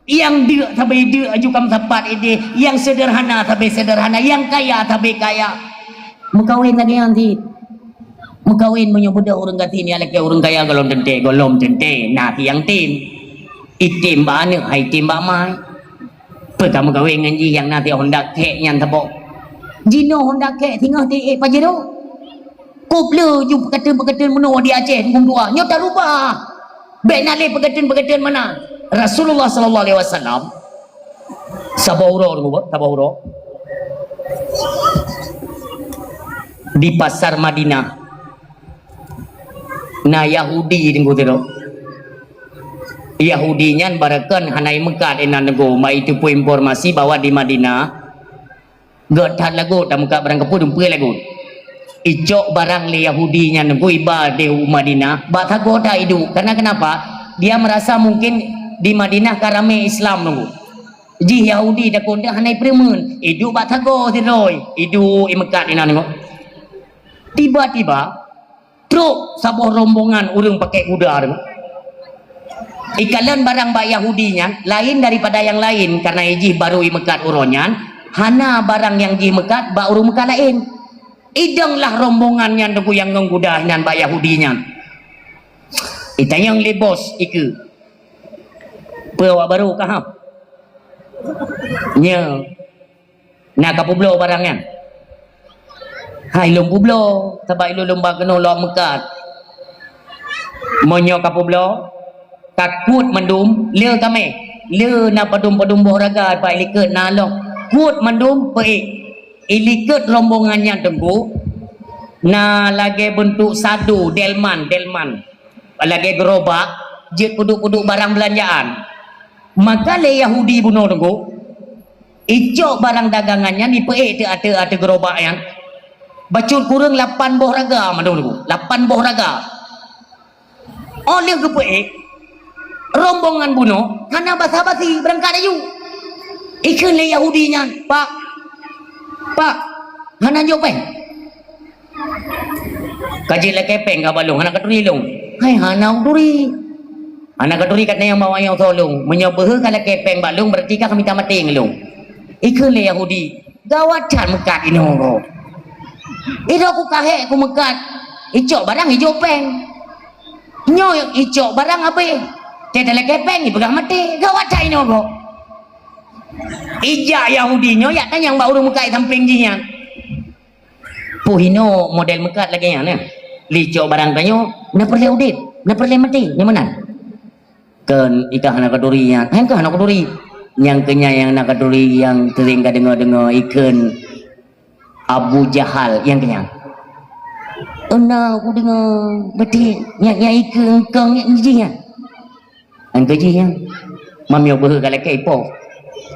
Yang dia tapi dia ajukan sapat ide, yang sederhana tapi sederhana, yang kaya tapi kaya. Mengkawin lagi nanti. Mengkawin menyebut orang kata ini alak orang kaya golom tente nah tiang tim itim bane hai tim ba mai pertama kawin nganji yang nanti honda kek nyan tabo jino honda kek tinggal ti pajero koplo ju peketen menua di Aceh ngum dua nyo tak rubah baik nale peketen mana Rasulullah sallallahu alaihi wasallam sabahuro di pasar Madinah. Nah Yahudi tengku tero Yahudi nyan barakan hanai mekat enan nego mai itu pu informasi bahwa di Madinah gotan lagu tak muka barang kepu dumpe lagu icok barang le Yahudi nyan nego iba de Madinah ba tagoda idu karena kenapa dia merasa mungkin di Madinah karame Islam nunggu ji Yahudi dak konda hanai premen idu ba tago tiroi idu imekat enan nego tiba-tiba truk sabuh rombongan urang pakai kuda ikalan barang bak Yahudinya lain daripada yang lain karena ijih baru mekat uronyan hana barang yang jih mekat bak urung mekat lain idanglah rombongannya dugu yang nggudah nan bak Yahudinya itanyang lebos iku pewa baru kahap nya nak kapublo barangnya hai lumbublo tabak ilu lumba kena lo mekat monyo kapublo takut mendum le kame le na padum boraga pa iliket na lo kut mendum pe iliket rombongannya tengku na lagi bentuk sadu delman lagi gerobak jet puduk-puduk barang belanjaan. Maka le Yahudi bunuh tunggu. Icok barang dagangannya ni peik te gerobak yang. Bacul kurang 8 boh raga madu tunggu. 8 boh raga. Oleh ke peik rombongan bunuh karena basa-basi berangkat ayu. Ikan le Yahudinya, Pak, hana jopeng. Kaji le kepeng ka balung hana katuri long. Hai hana duri. Hana katuri katnya yang bawa yang tolong. Menyobeh kalau kepeng balung berarti kami minta mati ngelung. Ikan le Yahudi. Gawatan mekat ini ko. Itu aku kahek aku mekat. Icok barang hijau peng. Nyo icok barang apa? Tidak le kepeng pegang mati. Gawatan ini ko. Ijak Yahudi nyo ya kan yang bawa mekat samping jinya. Puhino model mekat lagi ya, licok barang tanyo, na perle udit, na perle mati, ni mana? Kan ikan anak kaduri yang, kan anak kaduri yang kenya yang anak kaduri yang sering dengar ikan Abu Jahal yang kenya. Aku dengar betul, yang ikan kang yang jinya, ang kejinya, mami oboh kalau kepo,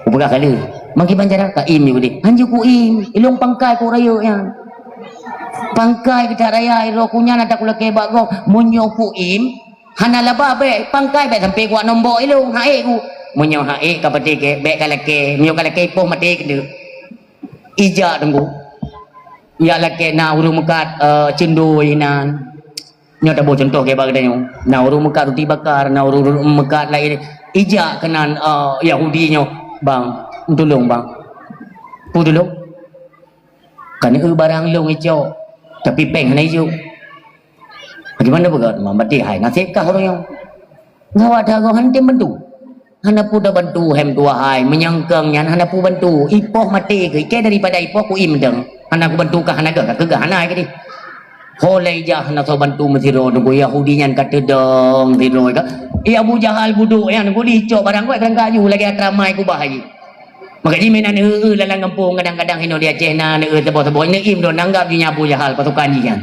oboh kalau, mangki banjara kaim juga deh, hanju kuim, ilong pangkai ku rayo yang. Pangkai kita raya irokunya nada kula kebak go munyo kuim hana laba be pangkai be sampai gua nombok ilung hae ku munyo hae ka pati ke be kalake mio kalake poh mati ke ija tunggu ya lake na urung mekat cendoi nan nyo tabo contoh ke bag danyo na urung mekat roti bakar na urung mekat lain ija kenan Yahudi nyo bang tolong bang pu dulu kan barang long ijo tapi peng hana hijau. Bagaimana begat? Mati hai nasib kah orang yang ngawat dago hantim bantu. Hana pu dah bantu hem tua hai menyangkangnya hana pu bantu. Ipoh mati ke daripada ipoh ku im deng. Hana ku bantu kah hana ke hana ke di. Holai jah hana so bantu mesiro nunggu Yahudi nyan kata dong tiro ka. Abu Jahal buduk yang nunggu dicok barang ku berangkat ju lagi atramai ku bahagi. Maka di mana lalang kampung kadang-kadang hino dia cena tebo-tebo ini im do nanggap di Abu Jahal pasukan jian.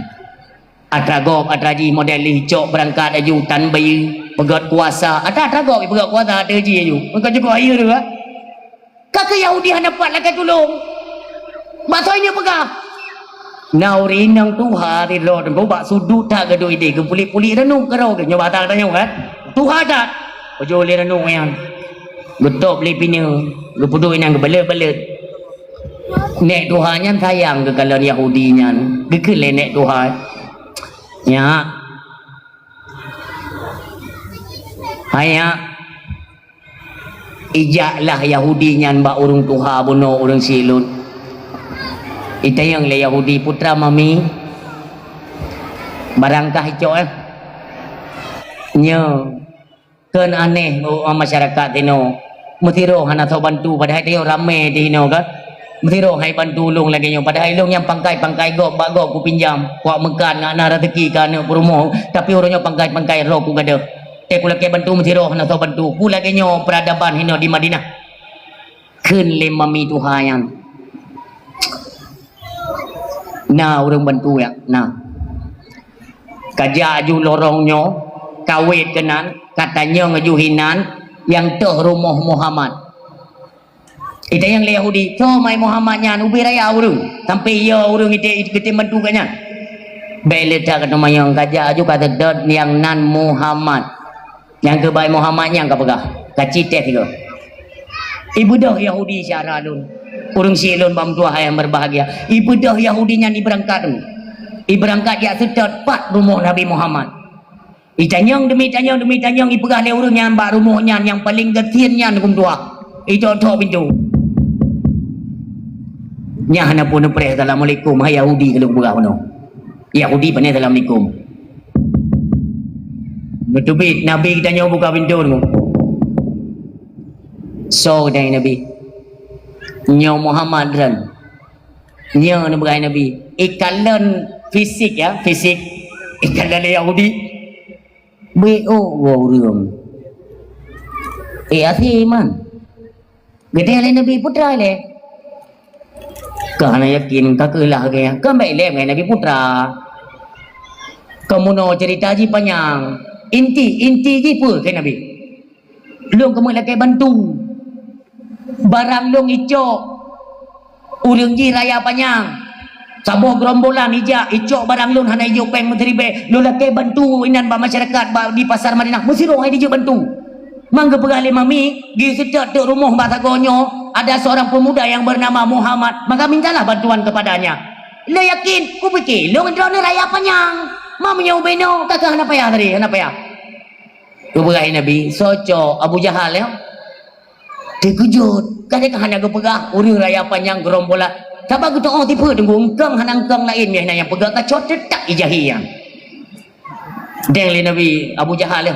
Atragop atraji model licok berangkat aju tan bayi pegat kuasa. Atragop pegat kuasa ada ji aju. Maka juga air tu. Kakak Yahudi hendak buat lagi tolong. Bahasanya pegah. Nauri nang Tuhan di roh dan bak sudut tak gaduh ide ke puli-puli renung ke roh ke nyoba tak tanya kan. Tuhan tak. Ojo le renung yang. Betul beli pina. Gepudu inang gebelet-belet. Nek Tuhannya sayang ke kalau Yahudinya. Gekele nek Tuhan. Ya. Hanya ijaklah Yahudinya mbak urung Tuhan bunuh urung silut. Itu yang le Yahudi putra mami. Barangkah hijau Nyo. Kan aneh masyarakat tino. Mutiro hana tau bantu padahal dia ramai di hino kan. Mutiro hai bantu long lagi nyo padahal long yang pangkai gok bagok ku pinjam. Kuak mekan ngana rezeki kana perumoh tapi orangnya pangkai roh ku gada. Te ku lagi bantu mutiro hana tau bantu. Ku lagi nyo peradaban hino di Madinah. Keun le mami Tuhan. Nah orang bantu ya. Nah. Kajak ju lorongnya kawit kenan katanya ngejuhinan yang tuh rumah Muhammad. Itu yang Yahudi. So mai Muhammadnya ubi raya urung. Sampai ya urung itu bantu kanya. Bela tak kata mayang kaja aju kata dot yang nan Muhammad. Yang kebaik Muhammadnya yang kapagah. Kacite tiga. Ibu dah Yahudi syara lun. Urung silun bam tua yang berbahagia. Ibu dah Yahudinya diberangkat. Iberangkat ya sedot pat rumah Nabi Muhammad. Itanyong demi tanyong ipegah le urang yang mbak rumahnya yang paling getiannya kum tua. Itu tok pintu. Nya hana pun pre assalamualaikum hai Yahudi kalau buka ono. Yahudi pane assalamualaikum. Nutubit Nabi kita nyo buka pintu tu. So dai Nabi. Nyo Muhammad ran. Nyo ni bukan Nabi. Ikalan fisik ya, fisik. Ikalan Yahudi. BO orang. Asih man. Gede le Nabi putra le. Kahana yakin kakelah ke. Kan baik le Nabi putra. Kamu no cerita ji panjang. inti je apa kata Nabi? Long kamu lagi bantu barang long icok urang ji raya panjang sabuh gerombolan ijak icok barang long hana ijo peng menteri be lo lagi bantu inan ba masyarakat ba di pasar Madinah mesti rong ai dia bantu mangga pegali mami gi secat dek rumah batagonyo ada seorang pemuda yang bernama Muhammad maka mintalah bantuan kepadanya lo yakin ku fikir lo ngedrone raya panjang mamanya ubeno kakak hana payah tadi hana payah ku pegai Nabi soco Abu Jahal ya terkejut kadang hana ke pegah urang raya panjang gerombolan tak bagus tu orang tipu tunggu engkang hanang-engkang lain yang pegang kacau tetak ijahiyan dan Nabi Abu Jahal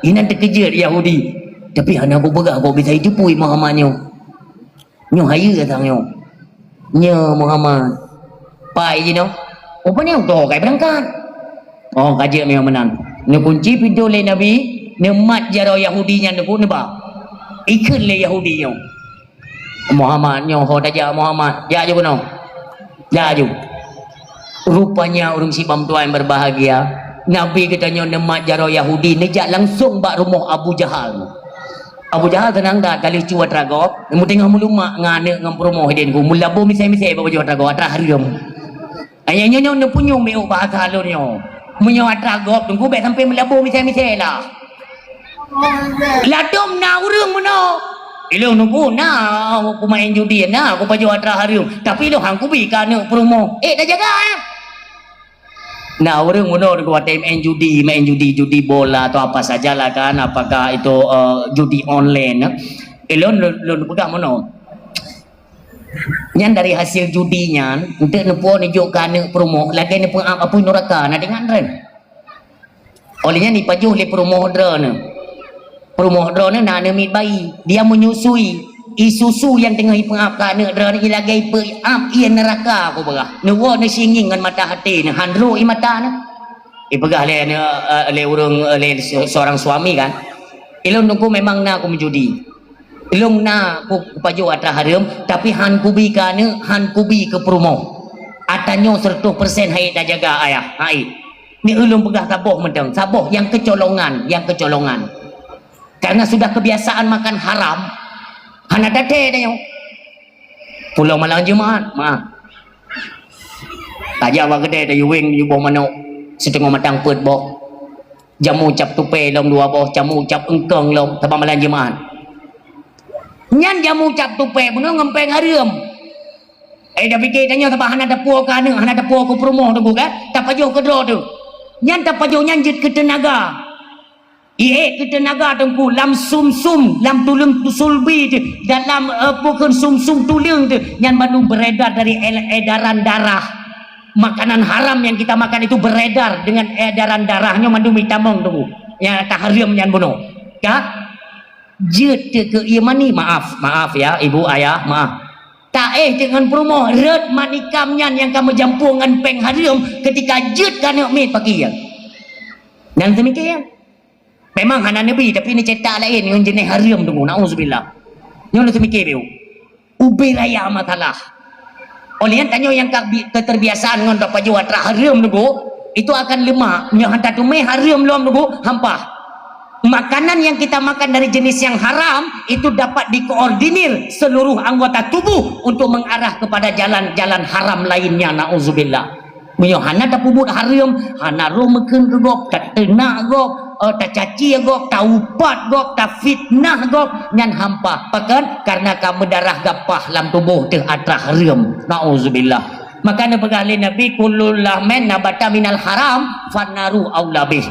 ini terkejut Yahudi tapi hana aku pegang aku bisa hidupui Muhammad nyo haya datang nyo Muhammad pai je no apa ni tu kai berangkat oh kaji memang menang ni kunci pintu le Nabi ni mat jaro Yahudi nya ni ba ikut le Yahudi nyo Muhammad nyo ho daja Muhammad ya ju kuno ya ju rupanya urang si pamtuan berbahagia Nabi katanya nemat jaro Yahudi nejak langsung bak rumah Abu Jahal tenang dah kali cuat ragop mu tengah mulumak ngane ngam rumah den ku mulabu misai-misai bak cuat ragop atra harum ayanya nyo ne punyung meu bahasa alun nyo munyo atra ragop tunggu bek sampai mulabu misai-misai lah ladom na urang muno ilong nunggu na aku main judi na aku baju atra harum tapi lo hang kubi kana promo dah jaga nah orang muno buat main judi bola atau apa sajalah kan apakah itu judi online ilong lo pegang muno nyan dari hasil judinya untuk nepo nunjuk kana promo lagi nepo apa neraka na dengan ren olehnya ni pajuh le promo drone drone na nemit bayi dia menyusui isusu yang tengah ipengap kana drone ilagi ipengap ia neraka aku begah nuwo ne singing ngan mata hati ne handro i mata ne ipegah le urang le seorang suami kan ilong nunggu memang na aku menjudi ilong na aku paju atra harum tapi han kubi kana han kubi ke promo atanyo 100% hai dah jaga ayah hai ni ulung pegah taboh medeng saboh yang kecolongan karena sudah kebiasaan makan haram hana date dah pulau malang Jumaat maaf aja wa gede dah wing yu boh manuk setengah matang put boh jamu cap tupe long dua boh jamu cap engkeng long tabang malang Jumaat nyan jamu cap tupe puno ngempeng hareum dah fikir tanya tabang hana dapur kana hana dapur ku promo tu kan tak pajuh ke dro tu nyan tak pajuh nyanjit ke tenaga ke tenaga tengku lam sum-sum lam tulung sulbi tu dalam pokok sum-sum tulung tu yang baru beredar dari edaran darah makanan haram yang kita makan itu beredar dengan edaran darahnya mandu mitamong tu yang tak haram yang bunuh ya jet ke imani maaf ya ibu ayah maaf tak dengan promo red manikamnya yang kamu jampungan peng haram ketika jet kan mit pakai ya dan demikian memang hana Nabi tapi ini cetak lain yang jenis haram tunggu na'udzubillah yang lu semikir biu ubi raya matalah oleh yang tanya yang keterbiasaan dengan dapat jual haram tunggu itu akan lemah yang hantar tumai haram lom tunggu hampah makanan yang kita makan dari jenis yang haram itu dapat dikoordinir seluruh anggota tubuh untuk mengarah kepada jalan-jalan haram lainnya na'udzubillah hana tak pubut haram hana romekeun gop tak tenak gop tak caci gop tak upat gop tak fitnah gop nyan hampa pakan karena kamu darah gapah lam tubuh teh atra haram nauzubillah makanya pegali Nabi kullul lahmin nabata minal haram fanaru aulabih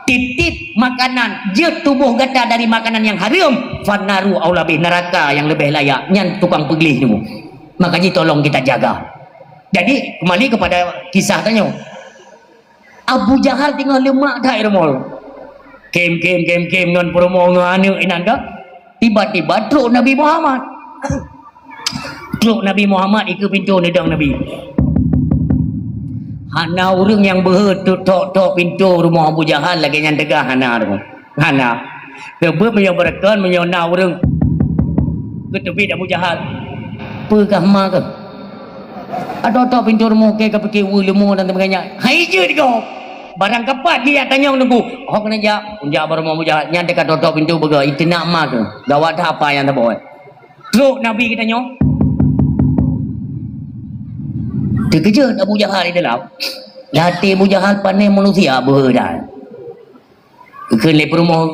tip-tip makanan je tubuh gata dari makanan yang haram fanaru aulabih neraka yang lebih layak nyan tukang peglih tu makanya tolong kita jaga. Jadi kembali kepada kisah tanya Abu Jahal tinggal lemak dah irmol kem non promo nganu inanda tiba-tiba truk Nabi Muhammad ikut pintu nedang Nabi hana orang yang tok pintu rumah Abu Jahal lagi yang tegah hana kebut menyobarkan menyona orang ke tepi Abu Jahal pegah mak ke ada pintu rumah ke fikir lemu dan sebagainya hai je kau barang kepat dia tanya nunggu oh kena jak baru mau jak nya dekat tutup pintu bega itu nak mak ke gawat apa yang tak boleh teruk nabi kita nyo terkejut Abu Jahal di dalam hati Abu Jahal pandai manusia berdan ke lep rumah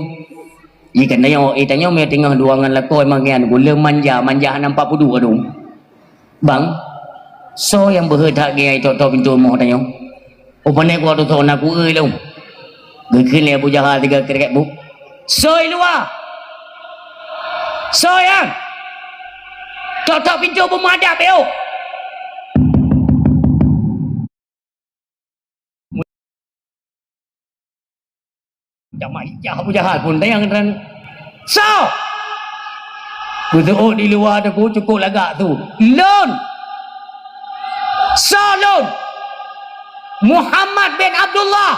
ikan tanya me tengah duangan lakoi mangian gula manja nampak pudu adung bang so yang berhak gaya tutup pintu rumah tanya Upane gua tu tahu nak gue lu. Bikin Abu Jahal 3 kerek bu. Soi luar. Soi yang. Tutup pintu pemadam eu. Jamai Abu Jahal pun yang kan. So. Betul di luar tu cukup lagak tu. Lon. So lon. Muhammad bin Abdullah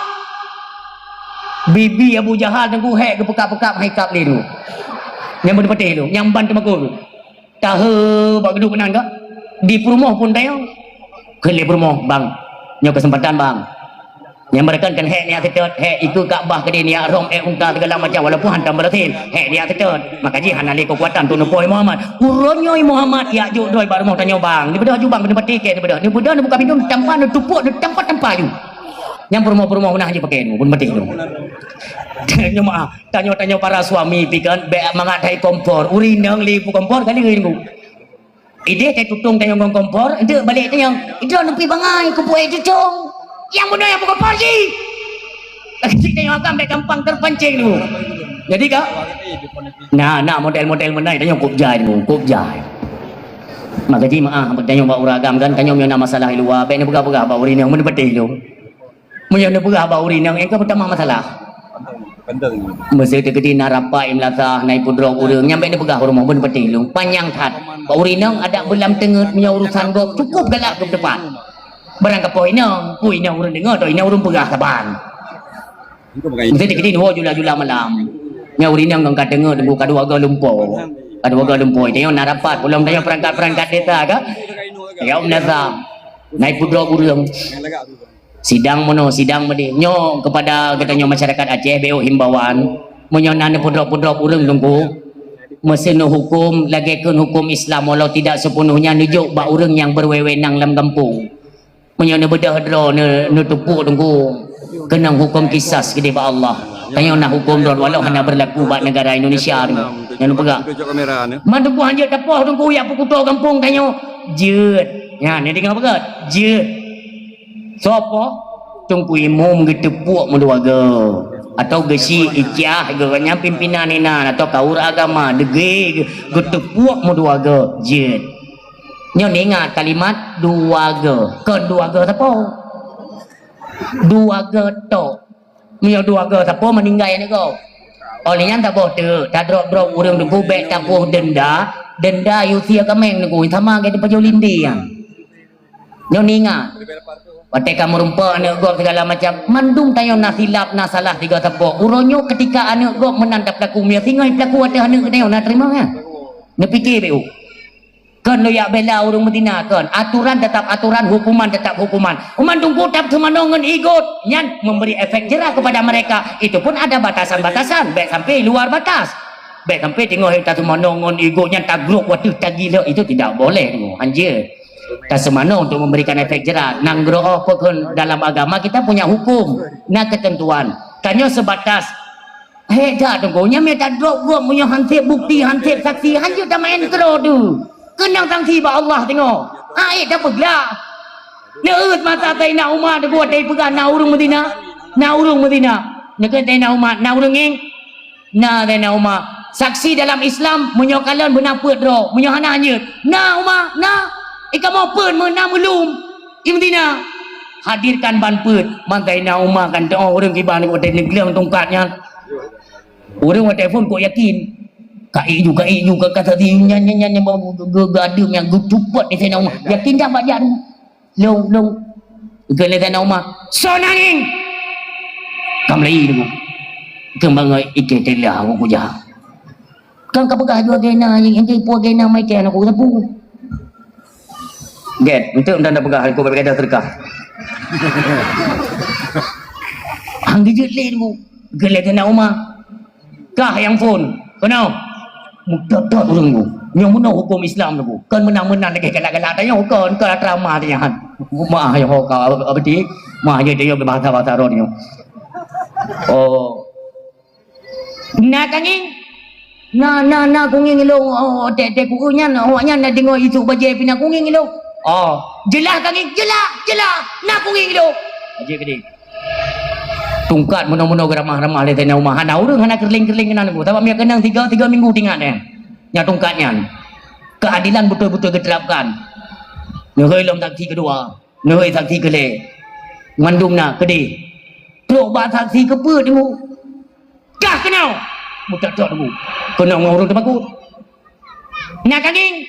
bibi Abu Jahal tengku hek ke pekap-pekap haikap ni tu yang berdepatih tu yang ban tembakau tu tahu bak geduk kenan tak di perumah pun tayang kelih perumah bang nyo kesempatan bang yang mereka kan hek ni atetot hek ikut Kaabah ke dia ni rom unta segala macam walaupun hantam beratin hek dia atetot maka ji hanali kekuatan tu nepoi Muhammad uronyo Muhammad ya juk doi bar mau tanya bang ni bedah ju bang ni pati ke ni bedah ni buka pintu tampan ni tupuk ni tempat ju yang perumah nah je pakai ni pun mati tu tanya maaf tanya para suami pikan be mangadai kompor urinang li kompor kali ni ide tai tutung tanya kompor itu balik tanya itu nepi bangai kupoi cucung yang benar yang bukan porsi lagi tengok akan gampang terpancing dulu jadi kak nah model-model mana tanya kubjai dulu kubjai maka ji maaf tanya bak uragam kan tanya punya masalah luar baik ni pegah-pegah bak urinang mun betih tu punya ni pegah bak urinang engkau pertama masalah mesti tegedi narapa imlatah naik pudrok urang nyampe ni pegah rumah mun betih lu panjang tat bak urinang ada belam tengah punya urusan gok cukup galak ke depan barang kapoi nang pui nang urang dengar tu ina urang pegah saban mesti dikini ho jula-jula malam nya urinang ngangkat dengar debu kadu aga lumpur tengok narapat belum tanya perangkat-perangkat desa ke ya nazam naik pudrok urang sidang medi nyo kepada katanya masyarakat Aceh beo himbauan menyo nane pudrok urang tunggu mesin hukum lagikeun hukum Islam walau tidak sepenuhnya nujuk bak urang yang berwewenang dalam kampung menyana bedah dro ne tepuk tunggu kena hukum kisas gede ba Allah tanya nak hukum dro walau hanya berlaku bak negara Indonesia tu yang pegak mandu ku hanja tapoh tunggu ya pukuto kampung tanya jeut ya ni dengar pegat jeut sopo tunggu imum getepuk menduaga atau gesi ikyah geranya pimpinan ina atau kaur agama dege getepuk menduaga jeut nyo ingat kalimat duaga ke duaga siapa duaga to nyo duaga siapa meninggal ni kau olehnya tak boh tu tak drop urang tu bek tak boh denda yusia kameng ni ku sama ke di pajolindi yang nyo ingat Pakai kamu rumpah anak gop segala macam mandung tayo na silap na salah tiga tepuk uronyo ketika anak gop menandap pelaku dia tinggal pelaku ada anak tayo na terima kan ni fikir tu kan lo ya bela urang Medina kan aturan tetap aturan hukuman tetap hukuman mandung kutap semanongan ikut nyan memberi efek jerah kepada mereka itu pun ada batasan-batasan baik sampai luar batas baik sampai tengok kita semanongan ikut nyan tagruk waktu tagila itu tidak boleh tu anjir tak semana untuk memberikan efek jerah nanggro apa pun dalam agama kita punya hukum nak ketentuan tanya sebatas dah tunggunya minta drop gua punya hansip bukti hansip saksi hanya dah main intro tu kenang sanksi ba Allah tengok dah peglah neut masa taina Umar tu buat dari pegang na urung Medina nak taina Umar na urung ngeng na taina Umar saksi dalam Islam menyokalan benar pedro menyohana hanya na Umar na kamu pun menang belum Medina hadirkan banput mantai na umah kan doa orang kibar ni hotel negeri tongkatnya orang hotel telefon kau yakin kai juga kata dia nyanyi gadum yang guput di sana umah yakin dah bajan long ke le sana umah so nanging kamlai tu kembang ike telah aku jah kan kapagah dua gena yang ente po gena mai ke aku sapu get untuk anda pegang aku berkata sedekah hang gejelit bu gelet nak rumah kah yang phone kenal mudah-mudah orang bu yang mana hukum Islam tu bu kan menang-menang lagi galak-galak tanya kan kalau drama dia han maah yang kau apa di maah dia dia berbahasa roh dia oh nak kanging na kunging ilong oh tek kukunya awaknya nak dengar itu bajai pina kunging ilong oh jelas kanging jelas na kunging ilong aje gede tungkat muno-muno ramah-ramah le tanah rumah hana urang hana kerling-kerling kena aku tapi dia kenang 3 minggu tinggal dia nya tungkatnya keadilan betul-betul diterapkan ngehoi lom saksi kedua ngehoi saksi kele ngandungna kede pro ba saksi kepe demu kah kenal mudah dak demu kenal ngurung tebaku nak kaging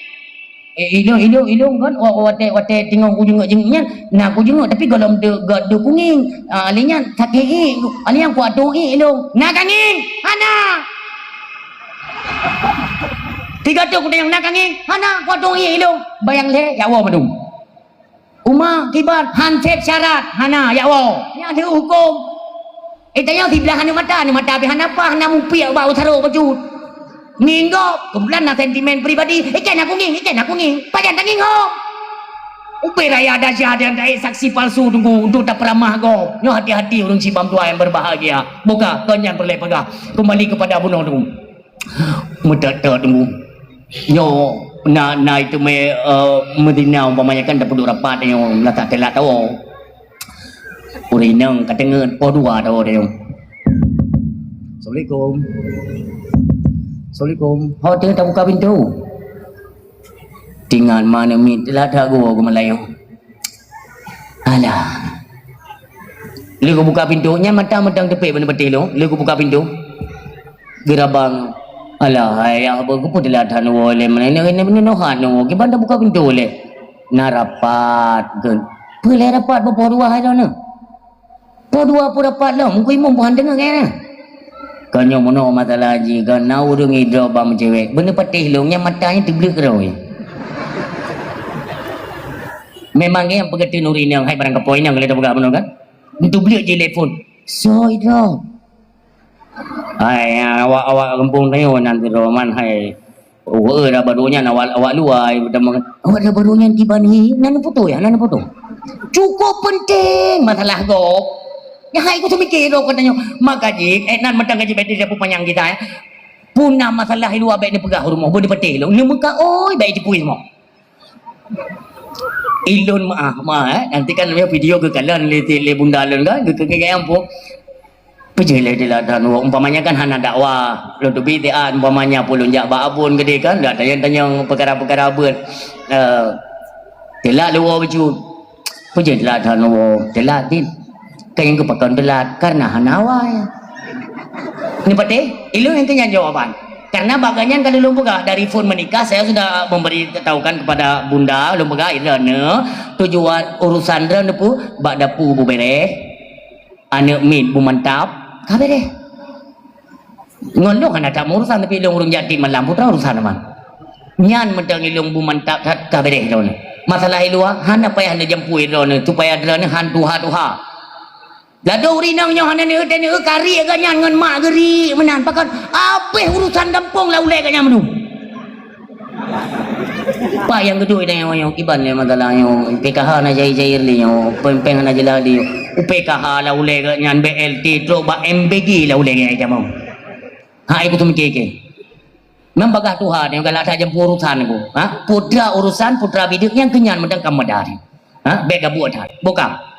ilung kan wate tengok ujung jengnya nak ujung tapi kalau de kunging alinya sakit aliang kuat doi ilung nak kaging hana tiga tu yang nak kaging hana kuat doi ilung bayang le ya Allah madung umah kibat hansep syarat hana ya Allah yang ada hukum tanya di belah mata bihan apa hana mumpiak bau taruh baju Minggo, kebetulan nak sentimen pribadi. Ikan aku nging. Pajan tanging hom. Upe raya ada syahadat dari saksi palsu tunggu untuk tak peramah go. Nyo hati-hati urang cibam tua yang berbahagia. Buka kenyan perle pegah. Kembali kepada bunuh tunggu. Mudah-mudah tunggu. Nyo na itu Medina umpamanya kan tak perlu rapat yang nak telat tahu. Urinang katengen podua tahu dia. Assalamualaikum. Assalamualaikum. Hotel tak buka pintu. Tinggal mana mit lah dah gua Melayu. Alah. Lu buka pintunya matang-matang tepik benda betul lu. Lu buka pintu. Gerabang. Alah, ayah apa pun telah dah boleh mana ni nohan nu. Ki banda buka pintu le. Narapat kan. Boleh rapat berapa dua hari dah. Dua pun rapat lah. Mungkin imam pun dengar kan. Kanyo mono masalah haji kan nau urung hidro bam cewek benda patih longnya matanya teblek keroi memangnya yang pegati nurin yang hai barang kepoin yang kita buka mono kan untuk beli telefon so hidro hai awak kampung tayo nanti roman hai dah barunya awak luai awak dah barunya tibani nana foto cukup penting masalah gop ya hai aku tu mikir lo katanya makajik nan matang gaji beti dia pupanyang kita ya punah masalah lu abek ni pegah rumah boleh peti lo ni muka oi baik dipui semua ilun maaf nanti kan video ke kalian le bunda lun kan ke yang pun pejele dia dan umpamanya kan hana dakwah lo tu bid'ah umpamanya pulun jak baabun gede kan dak tanya perkara-perkara abun telak lu baju pejele dan telak din kayang kepakan belat karena hanawa ya. Ini pati, ilu yang kenyang jawaban. Karena baganya kalau lumpuga dari phone menikah saya sudah memberitahukan kepada bunda lumpuga irana tujuan urusan rana pu bak dapu bu bereh anak min bu mantap kabeh ngondong anak tak urusan tapi ilung urung jati malam putra urusan man nyan mentang ilung bu mantap kabeh deh masalah ilua hana payah hana jampu irana supaya rana hantu-hantu Lado urinangnya hana ni tene kari ganyan ngan mak geri menan pakan apa urusan kampung la ulek ganyan menu. Pa yang kedua ni yang kiban ni masalah yang PKH na jai-jair ni yang pempeng na jelali. PKH la ulek ganyan BLT tro ba MBG la ulek ganyan jamau. Ha ikut tu mikir ke. Membagah Tuhan yang galak saja urusan aku. Ha putra urusan putra bidik yang kenyan medang kamadari. Ha bega buat bukan.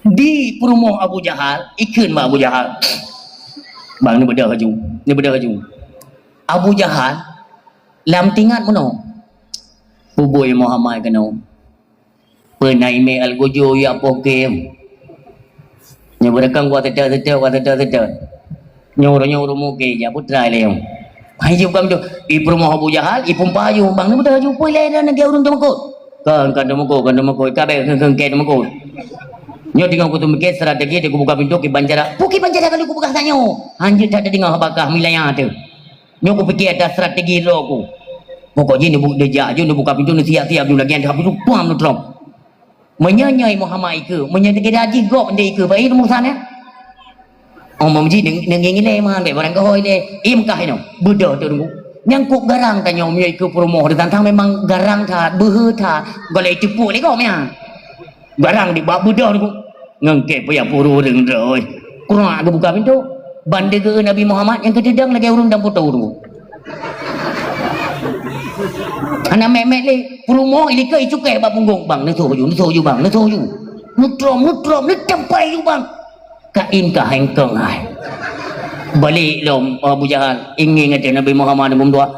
Di perumahan Abu Jahal ikut mak Abu Jahal bang ni bedah haju Abu Jahal lam tingat mono bubui Muhammad kena pernah email al-gojo ya pokem nya berekang gua tetek nyuruh muke ja putra leong hayu kam tu di perumahan Abu Jahal ipum payu bang ni bedah haju poi le dan dia urang temekut kan demoko kabeh ke demoko nyo tinggal aku tu mikir strategi dia buka pintu ke banjara kalau aku buka tanya anjir tak ada tinggal bakah wilayah tu nyo aku fikir ada strategi lo aku pokoknya ni dia jak je buka pintu ni siap-siap dulu lagi ada pintu puam tu trom menyanyai Muhammad ke menyanyai haji gok ndai ke baik nombor sana oh mamji dengan ngile mah be barang kahoi le im kah ino budak tu nunggu nyangkuk garang tanya menyai ke promo tentang memang garang tha beuh tha golek cepu ni kau mea garang di bab budak nunggu ngengke payah puru deng oi kurang ke buka pintu bandar ke Nabi Muhammad yang kededang lagi urun dan foto nunggu anak memek le promo ini ke icukai bab punggung bang ni soju bang ni soju nutrom tempai you bang kain ka hengkeng ai balik lom Abu Jahal ingin kata Nabi Muhammad nombor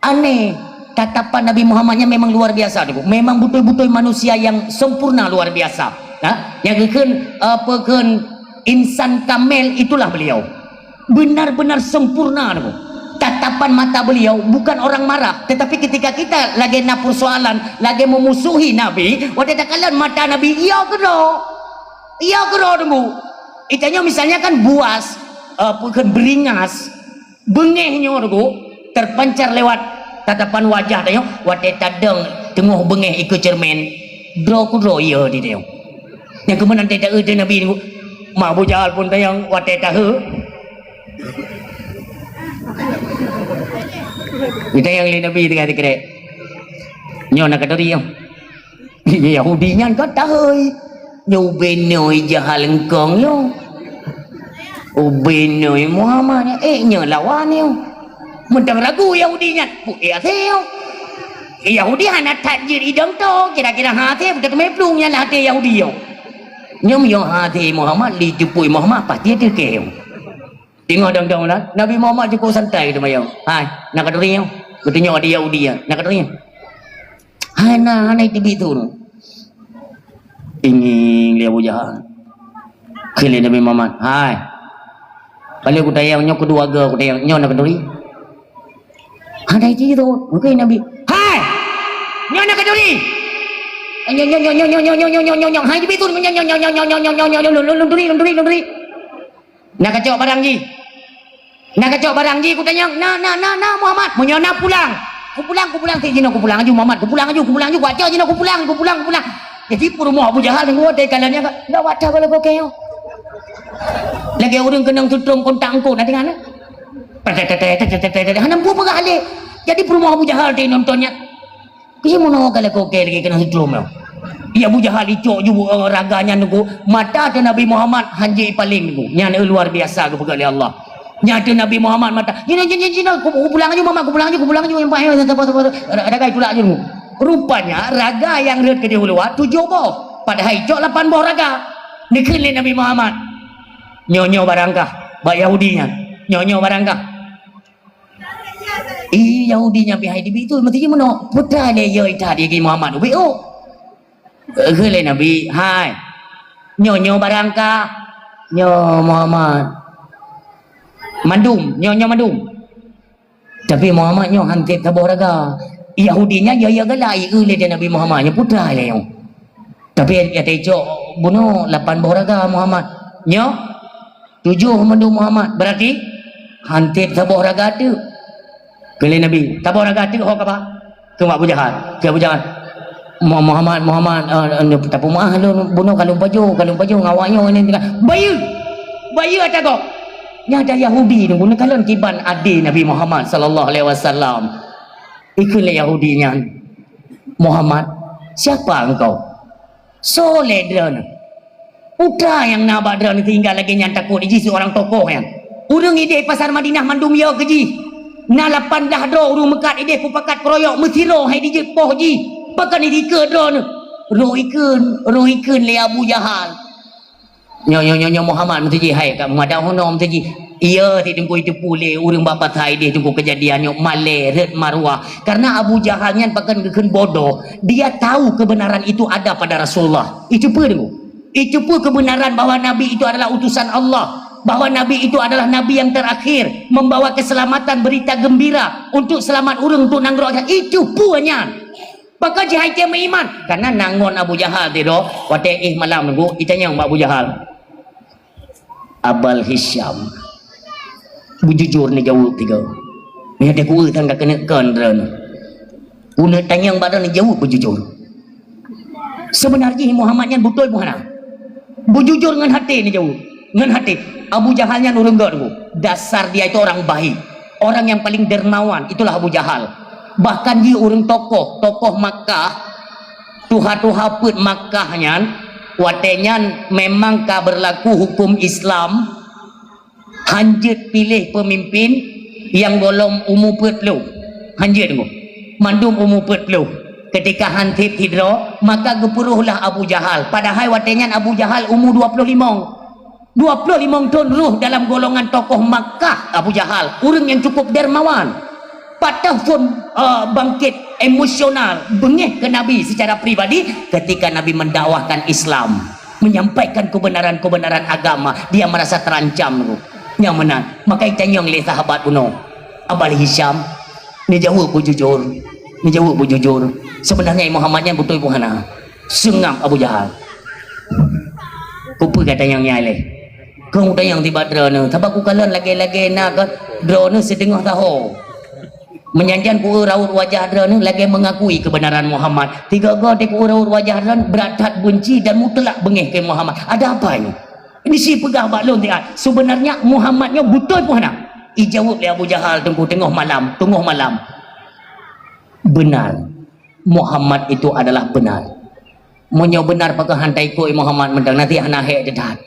2 aneh tatapan Nabi Muhammadnya memang luar biasa tu memang betul-betul manusia yang sempurna luar biasa yang apa insan kamil itulah beliau benar-benar sempurna tu tatapan mata beliau bukan orang marah tetapi ketika kita lagi nak persoalan lagi memusuhi Nabi waktu kalian mata Nabi iya ke tunggu itanya misalnya kan buas bukan beringas bengehnya tunggu terpancar lewat tatapan wajah tanya waktu tadeng tengah bengeh ikut cermin draw ya di dia yang kemudian tidak ada Nabi tunggu mak Abu Jahal pun tayang waktu tahu kita yang lain Nabi dengan dikira nyo nak kata dia Yahudi nyan kata hei nyo benoi Jahal engkong yo benoi Muhammad nyo lawan yo mentang ragu Yahudi nyan ya theo Yahudi hana tajir idang to kira-kira hati betul meplung nyan hati Yahudi yo nyom yo hati Muhammad li jupui Muhammad pasti ada keu tengok dang-dang Nabi Muhammad cukup santai gitu mayau hai nak kata dia betulnya ada Yahudi ya nak kata dia hana itu begitu ingin lihat Abu Jahal kali Nabi Muhammad hai balik aku tanya nyok kedua ke aku tanya nyok nak kata dia ada itu mungkin Nabi hai nyok nak kata dia nyok hai begitu nyok nak kacau barang ji ku tanya nah Muhammad mau nyona pulang ku pulang ti jino ku pulang aju Muhammad ku pulang aju baca jino ku pulang jadi rumah Abu Jahal yang gua kalannya enggak wadah kalau kau keo lagi orang kenang tutrum kontak engkau nanti kan hanam gua pegale jadi rumah Abu Jahal dia nontonnya kaya mau kalau kau keo lagi kenang tutrum ya Abu Jahal icok juga raganya nunggu mata ada Nabi Muhammad hanji paling nunggu nyana luar biasa kepada Allah nyata Nabi Muhammad mata jina aku pulang aja mama aku pulang aja yang pahaya ada kai tulak aja nunggu rupanya raga yang lihat ke dia luar 7 boh padahal icok 8 boh raga dikelin Nabi Muhammad nyonyo barangkah bak Yahudinya nyonyo barangkah Yahudinya bihai di itu mesti mana putra dia yo tadi ke Muhammad Gele Nabi, hai, nyo barangka, nyo Muhammad, mandum. Tapi Muhammad nyo hantit tabuh raga. Yahudinya ya galai gele dia Nabi Muhammadnya putra le yo. Tapi ya tejo bunuh 8 buah raga Muhammad. Nyo 7 mandum Muhammad. Berarti hantit tabuh raga tu. Gele Nabi, tabuh raga tu hok apa? Ke Abu Jahal, Muhammad tapi mah lu bunuh kalung baju ngawaknya ini bayu ada kok nyada Yahudi ni bunuh kalung kiban adi Nabi Muhammad sallallahu alaihi wasallam ikulah Yahudinya Muhammad siapa engkau soleh drone putra yang nabak drone tinggal lagi yang takut iji seorang tokoh yang urang ide pasar Madinah mandum ya keji na 8 dah do urang mekat ide pupakat keroyok mesiro hai di jepoh ji pakan ini ke drone rohikun le Abu Jahal nyo Muhammad mesti hai kat mengadak hono mesti iya ti tengku itu pule urang bapa thai dia tengku kejadian nyo male red marwah karena Abu Jahal nyan pakan geun bodoh dia tahu kebenaran itu ada pada Rasulullah itu pun kebenaran bahwa Nabi itu adalah utusan Allah bahwa Nabi itu adalah Nabi yang terakhir membawa keselamatan berita gembira untuk selamat urang untuk nangrok itu punya Maka jihai dia beriman karena nangon Abu Jahal tido waktu malam nunggu itanya Abu Jahal Abal Hisham bujujur ni jauh tiga ni ada kuat tangga kena kan drone una tanya badan ni jauh bujujur Sebenarnya Muhammadnya betul bukan? Bujujur dengan hati ni jauh. Dengan hati. Abu Jahalnya nurung gak tu. Dasar dia itu orang baik. Orang yang paling dermawan. Itulah Abu Jahal. Bahkan dia orang tokoh Makkah. Tuha-tuha put Makkahnya. Watenya memang ka berlaku hukum Islam. Hanjit pilih pemimpin yang golong umur petlu. Hanjit tu. Mandum umur petlu. Ketika hantip hidro, maka gepuruhlah Abu Jahal. Padahal watenya Abu Jahal umur 25 tahun ruh dalam golongan tokoh Makkah. Abu Jahal, orang yang cukup dermawan. Patah pun bangkit emosional, bengih ke Nabi secara pribadi ketika Nabi mendakwahkan Islam, menyampaikan kebenaran-kebenaran agama. Dia merasa terancam. Yang mana? Maka tanya oleh sahabat kuno, Abul Hisham, ni jawab jujur. Ni jawab jujur. Sebenarnya Muhammadnya betul bukan? Sengam Abu Jahal. Kupu kata yang nyale. Kau dah yang tiba drone. Sebab ku kalian lagi-lagi nak drone setengah tahu. Menyanjian ku raut wajah drone lagi mengakui kebenaran Muhammad. Tiga gede ku raut wajah drone beratat benci dan mutlak bengih ke Muhammad. Ada apa ini? Ini si pegah baklon dia. Sebenarnya Muhammadnya betul bukan? Ijawab oleh Abu Jahal tengah malam. Benar. Muhammad itu adalah benar. Munyo benar pakai hantai ko Muhammad mendang nanti anak hek dedat.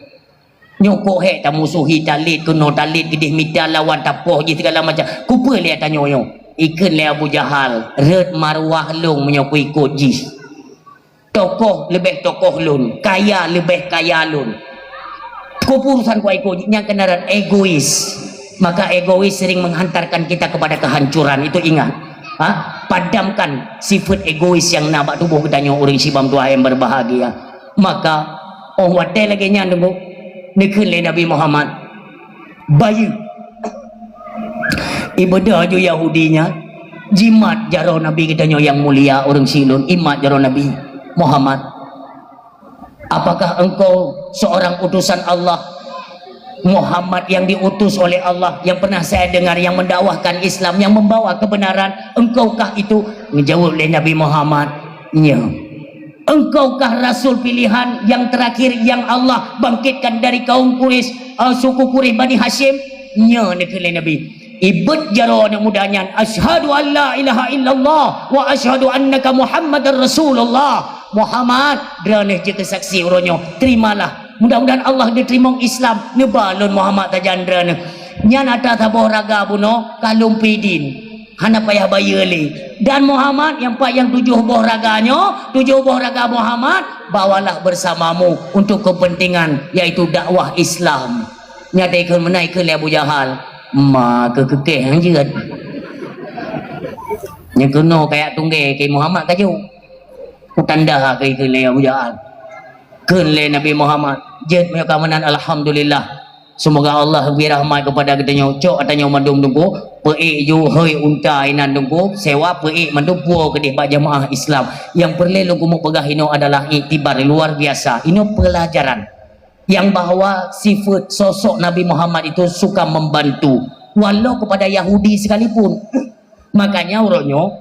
Nyoko hek ta musuhi talit kuno talit gidih mita lawan tapoh je segala macam. Kupa lihat tanya yo. Ikan le Abu Jahal, red marwah long menyoku ikut jis. Tokoh lebih tokoh lun, kaya lebih kaya lun. Keputusan ku ikut yang kenaran egois. Maka egois sering menghantarkan kita kepada kehancuran, itu ingat. Padamkan sifat egois yang nampak tubuh kita orang sibam tua yang berbahagia. Maka wadah lagi nyandu nikah Nabi Muhammad bayu ibadah ju Yahudinya jimat jaro Nabi kita yang mulia orang silun imat jaro Nabi Muhammad. Apakah engkau seorang utusan Allah Muhammad yang diutus oleh Allah, yang pernah saya dengar, yang mendakwahkan Islam, yang membawa kebenaran? Engkaukah itu? Menjawab oleh Nabi Muhammad, ya. Engkaukah Rasul pilihan yang terakhir yang Allah bangkitkan dari kaum Quraisy, suku Quraisy Bani Hashim? Ya, oleh Nabi. Ibad jaro nak mudahnya, asyhadu an la ilaha illallah wa asyhadu annaka Muhammadar Rasulullah. Muhammad draneh je kesaksi uronyo, terimalah. Mudah-mudahan Allah diterima Islam. Nebalon Muhammad tajandra ne. Nyan ada tabuh raga buno kalung pidin. Hana payah bayar dan Muhammad yang tujuh buah raga Muhammad bawalah bersamamu untuk kepentingan yaitu dakwah Islam. Nyatakan menaikkan Abu Jahal. Maka kekeh hang jerat. Yang kena kayak tunggai ke Muhammad kaju. Tanda ke Abu Jahal. Kenle Nabi Muhammad jet menyakaman alhamdulillah. Semoga Allah beri rahmat kepada kita nyocok atanya mandum dungku peik ju hoi unta inan dungku sewa peik mandum puo kedih bak jamaah Islam yang perlu kumu pegah ino adalah iktibar luar biasa. Ini pelajaran yang bahwa sifat sosok Nabi Muhammad itu suka membantu walau kepada Yahudi sekalipun. Makanya uronyo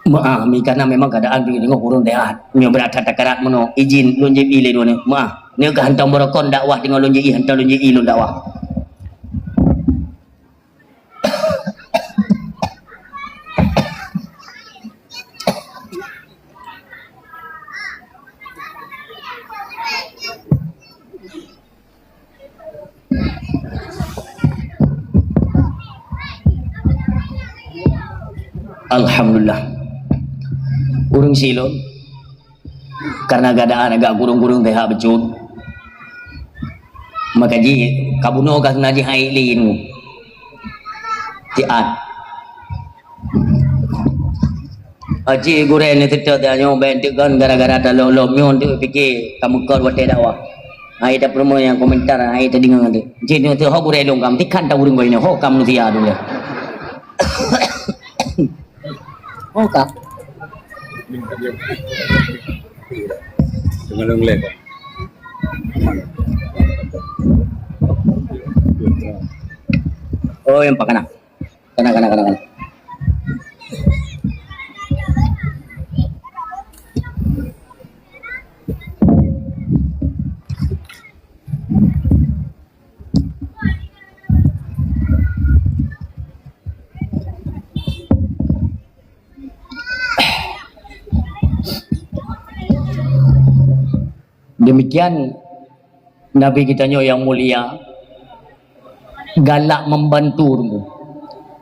maaf, karena memang keadaan begini kurang dehat. Nyo berat takarat meno izin lunje ile dua ni. Maaf, ni ke hantam berokon dakwah dengan lunje hantam lunje ilun dakwah. Alhamdulillah. Urung silon karena keadaan agak kurung-kurung teh becut maka ji kabuno kah ngaji hailin tiat aji guren ni tetap dah nyoba kan gara-gara dah lom nyon tu fikir kamu kau buat dakwah. Ai dah promo yang komentar ai tadi dengar tu ji ni tu ho guren dong kam tikan ta urung goi ni ho kam nu tia dulu. Oh kak dengan lelek oh yang pakana kana Demikian Nabi kita yang mulia galak membantu,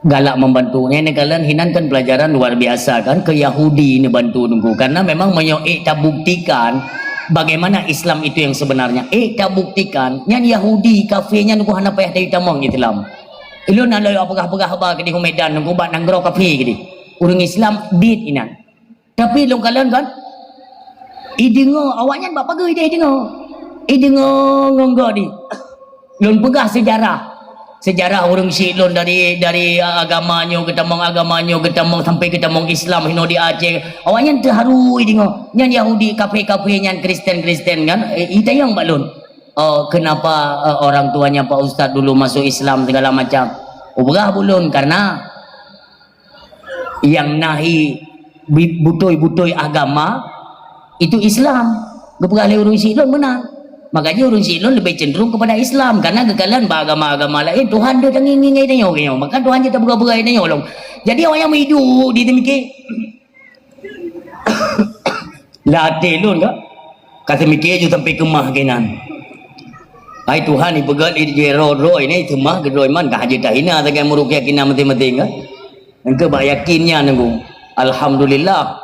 galak membantu. Ini kalian hinankan pelajaran luar biasa kan, ke Yahudi ini bantu nunggu, karena memang tak buktikan bagaimana Islam itu yang sebenarnya. Tak buktikan yang Yahudi kafirnya nunggu hana payah dari tamang Islam. Ilo nak lalu apa ke di Medan nunggu bat nanggro kafir ke di urang Islam dit inan. Tapi long kalian kan idengo awaknya bapa ge idengo ngonggo di. Lon pegah sejarah orang Silon dari agamanya ketamong sampai ketamong Islam hino di Aceh. Awaknya terharu idengo nyan Yahudi kafir nyan Kristen kan ita yang balon. Kenapa orang tuanya Pak Ustadz dulu masuk Islam segala macam. Berah bulun karena yang nahi butoi agama itu Islam. Geberah orang Silon menang. Makanya orang Silon lebih cenderung kepada Islam karena kekalian beragama-agama lain Tuhan dia tengingi tanya. Maka Tuhan dia tak bergerak tanya long. Jadi orang yang hidup di temikir latih lun kak. Kata mikir je sampai kemah kenan. Hai Tuhan ni pegat di jero ini cuma gedoi man dah haji dah hina dengan muruk yakin mati-mati kan. Engkau bak yakinnya nunggu. Alhamdulillah.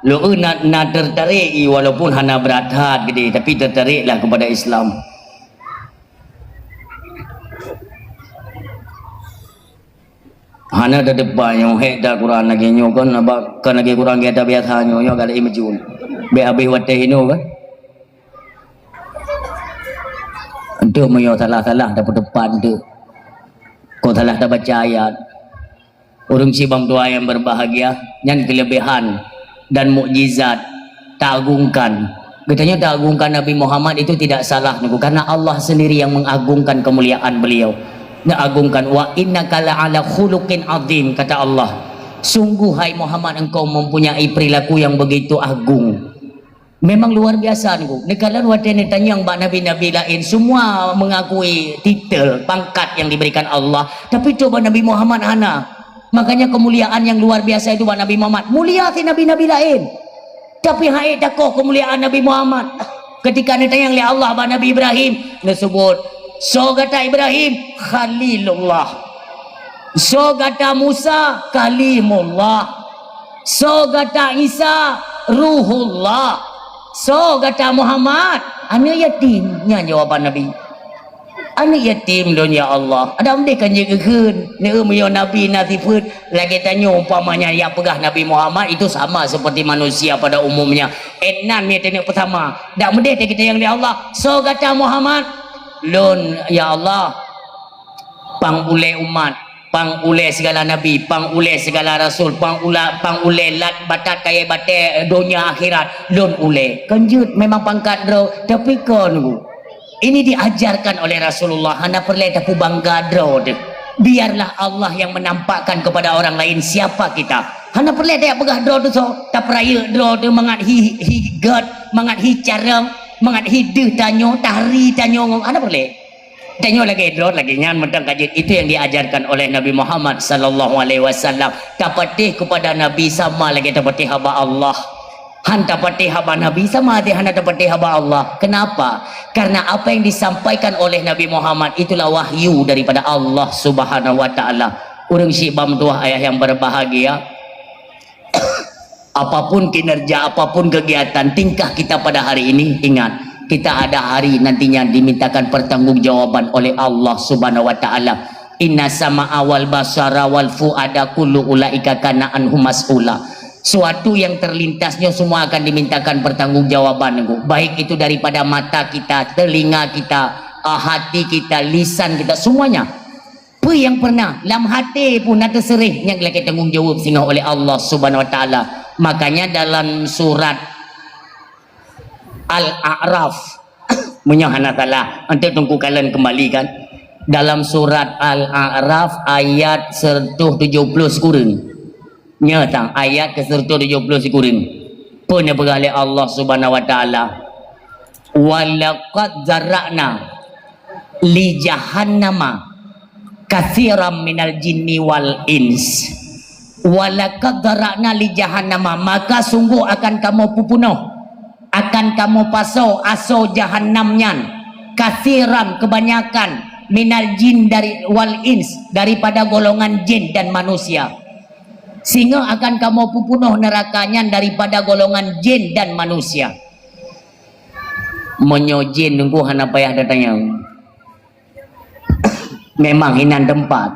Lo nak tertarik walaupun hana berat hat gede tapi tertariklah kepada Islam. Hana ada depan yang hek dah Quran lagi nyo kan abak kan lagi kurang kita biasa nyo kali imajun. Be habis wate hino kan. Untuk menyo salah-salah dapat depan tu. Kau salah dah baca ayat. Orang sibam tua yang berbahagia yang kelebihan dan mukjizat tak agungkan. Katanya tak agungkan Nabi Muhammad itu tidak salah karena Allah sendiri yang mengagungkan kemuliaan beliau. Nak agungkan wa innaka la'ala khuluqin azim kata Allah. Sungguh hai Muhammad engkau mempunyai perilaku yang begitu agung. Memang luar biasa niku. Nekala wadene tanyang bak nabi-nabi lain semua mengakui titel, pangkat yang diberikan Allah, tapi coba Nabi Muhammad hana. Makanya kemuliaan yang luar biasa itu bak Nabi Muhammad. Mulia si nabi-nabi lain. Tapi hai dakoh kemuliaan Nabi Muhammad. Ketika ditanyang oleh Allah bak Nabi Ibrahim, disebut so kata Ibrahim Khalilullah. So kata Musa Kalimullah. So kata Isa Ruhullah. So kata Muhammad anak yatimnya jawaban Nabi. Anak yatim dunia Allah. Ada mereka jaga kun. Neumyo Nabi nasifut lagi tanya umpamanya yang pegah Nabi Muhammad itu sama seperti manusia pada umumnya. Enan ni tanya pertama. Dak mendeh kita yang di Allah. So kata Muhammad lun ya Allah pangule umat, pangule segala nabi, pangule segala rasul, pangule lat batat kaya bate dunia akhirat, lun ule. Kanjut memang pangkat dro, tapi kon ini diajarkan oleh Rasulullah. Hana perle tapi bangga dro. Biarlah Allah yang menampakkan kepada orang lain siapa kita. Hana perle dia pegah dro tu so, tak peraya dro tu mangat hi god, mangat hi carang, mangat hi deh tanyo, tahri tanyo, hana perle. Tanya lagi drone lagi nyan mentang kajit itu yang diajarkan oleh Nabi Muhammad sallallahu alaihi wasallam. Tapatih kepada Nabi sama lagi tapatih hamba Allah. Han tapatih hamba Nabi sama hati han tapatih hamba Allah. Kenapa? Karena apa yang disampaikan oleh Nabi Muhammad itulah wahyu daripada Allah Subhanahu wa taala. Urang sibam tuah ayah yang berbahagia. Apapun kinerja, apapun kegiatan, tingkah kita pada hari ini ingat kita ada hari nantinya dimintakan pertanggungjawaban oleh Allah Subhanahu wa taala. Inna sama'a wal basara wal fuada kullu ulaika kana anhu mas'ula. Suatu yang terlintasnya semua akan dimintakan pertanggungjawaban. Baik itu daripada mata kita, telinga kita, hati kita, lisan kita, semuanya. Apa yang pernah dalam hati pun ada serih yang kita tanggung jawab sehingga oleh Allah Subhanahu wa taala. Makanya dalam surat Al-A'raf menyahana salah untuk tunggu kalian kembali kan dalam surat Al-A'raf ayat 170 sekurang nyata ayat ke 170 sekurang punya bergalih Allah Subhanahu wa taala walaqad zara'na li jahannama katsiran minal jinni wal ins walaqad zara'na li jahannama maka sungguh akan kamu pupunuh akan akan kamu paso aso jahannamnya kasiran kebanyakan minal jin dari wal ins daripada golongan jin dan manusia, sehingga akan kamu pupunuh nerakanya daripada golongan jin dan manusia. Monyo jin nunggu hana payah datanya memang hinan tempat,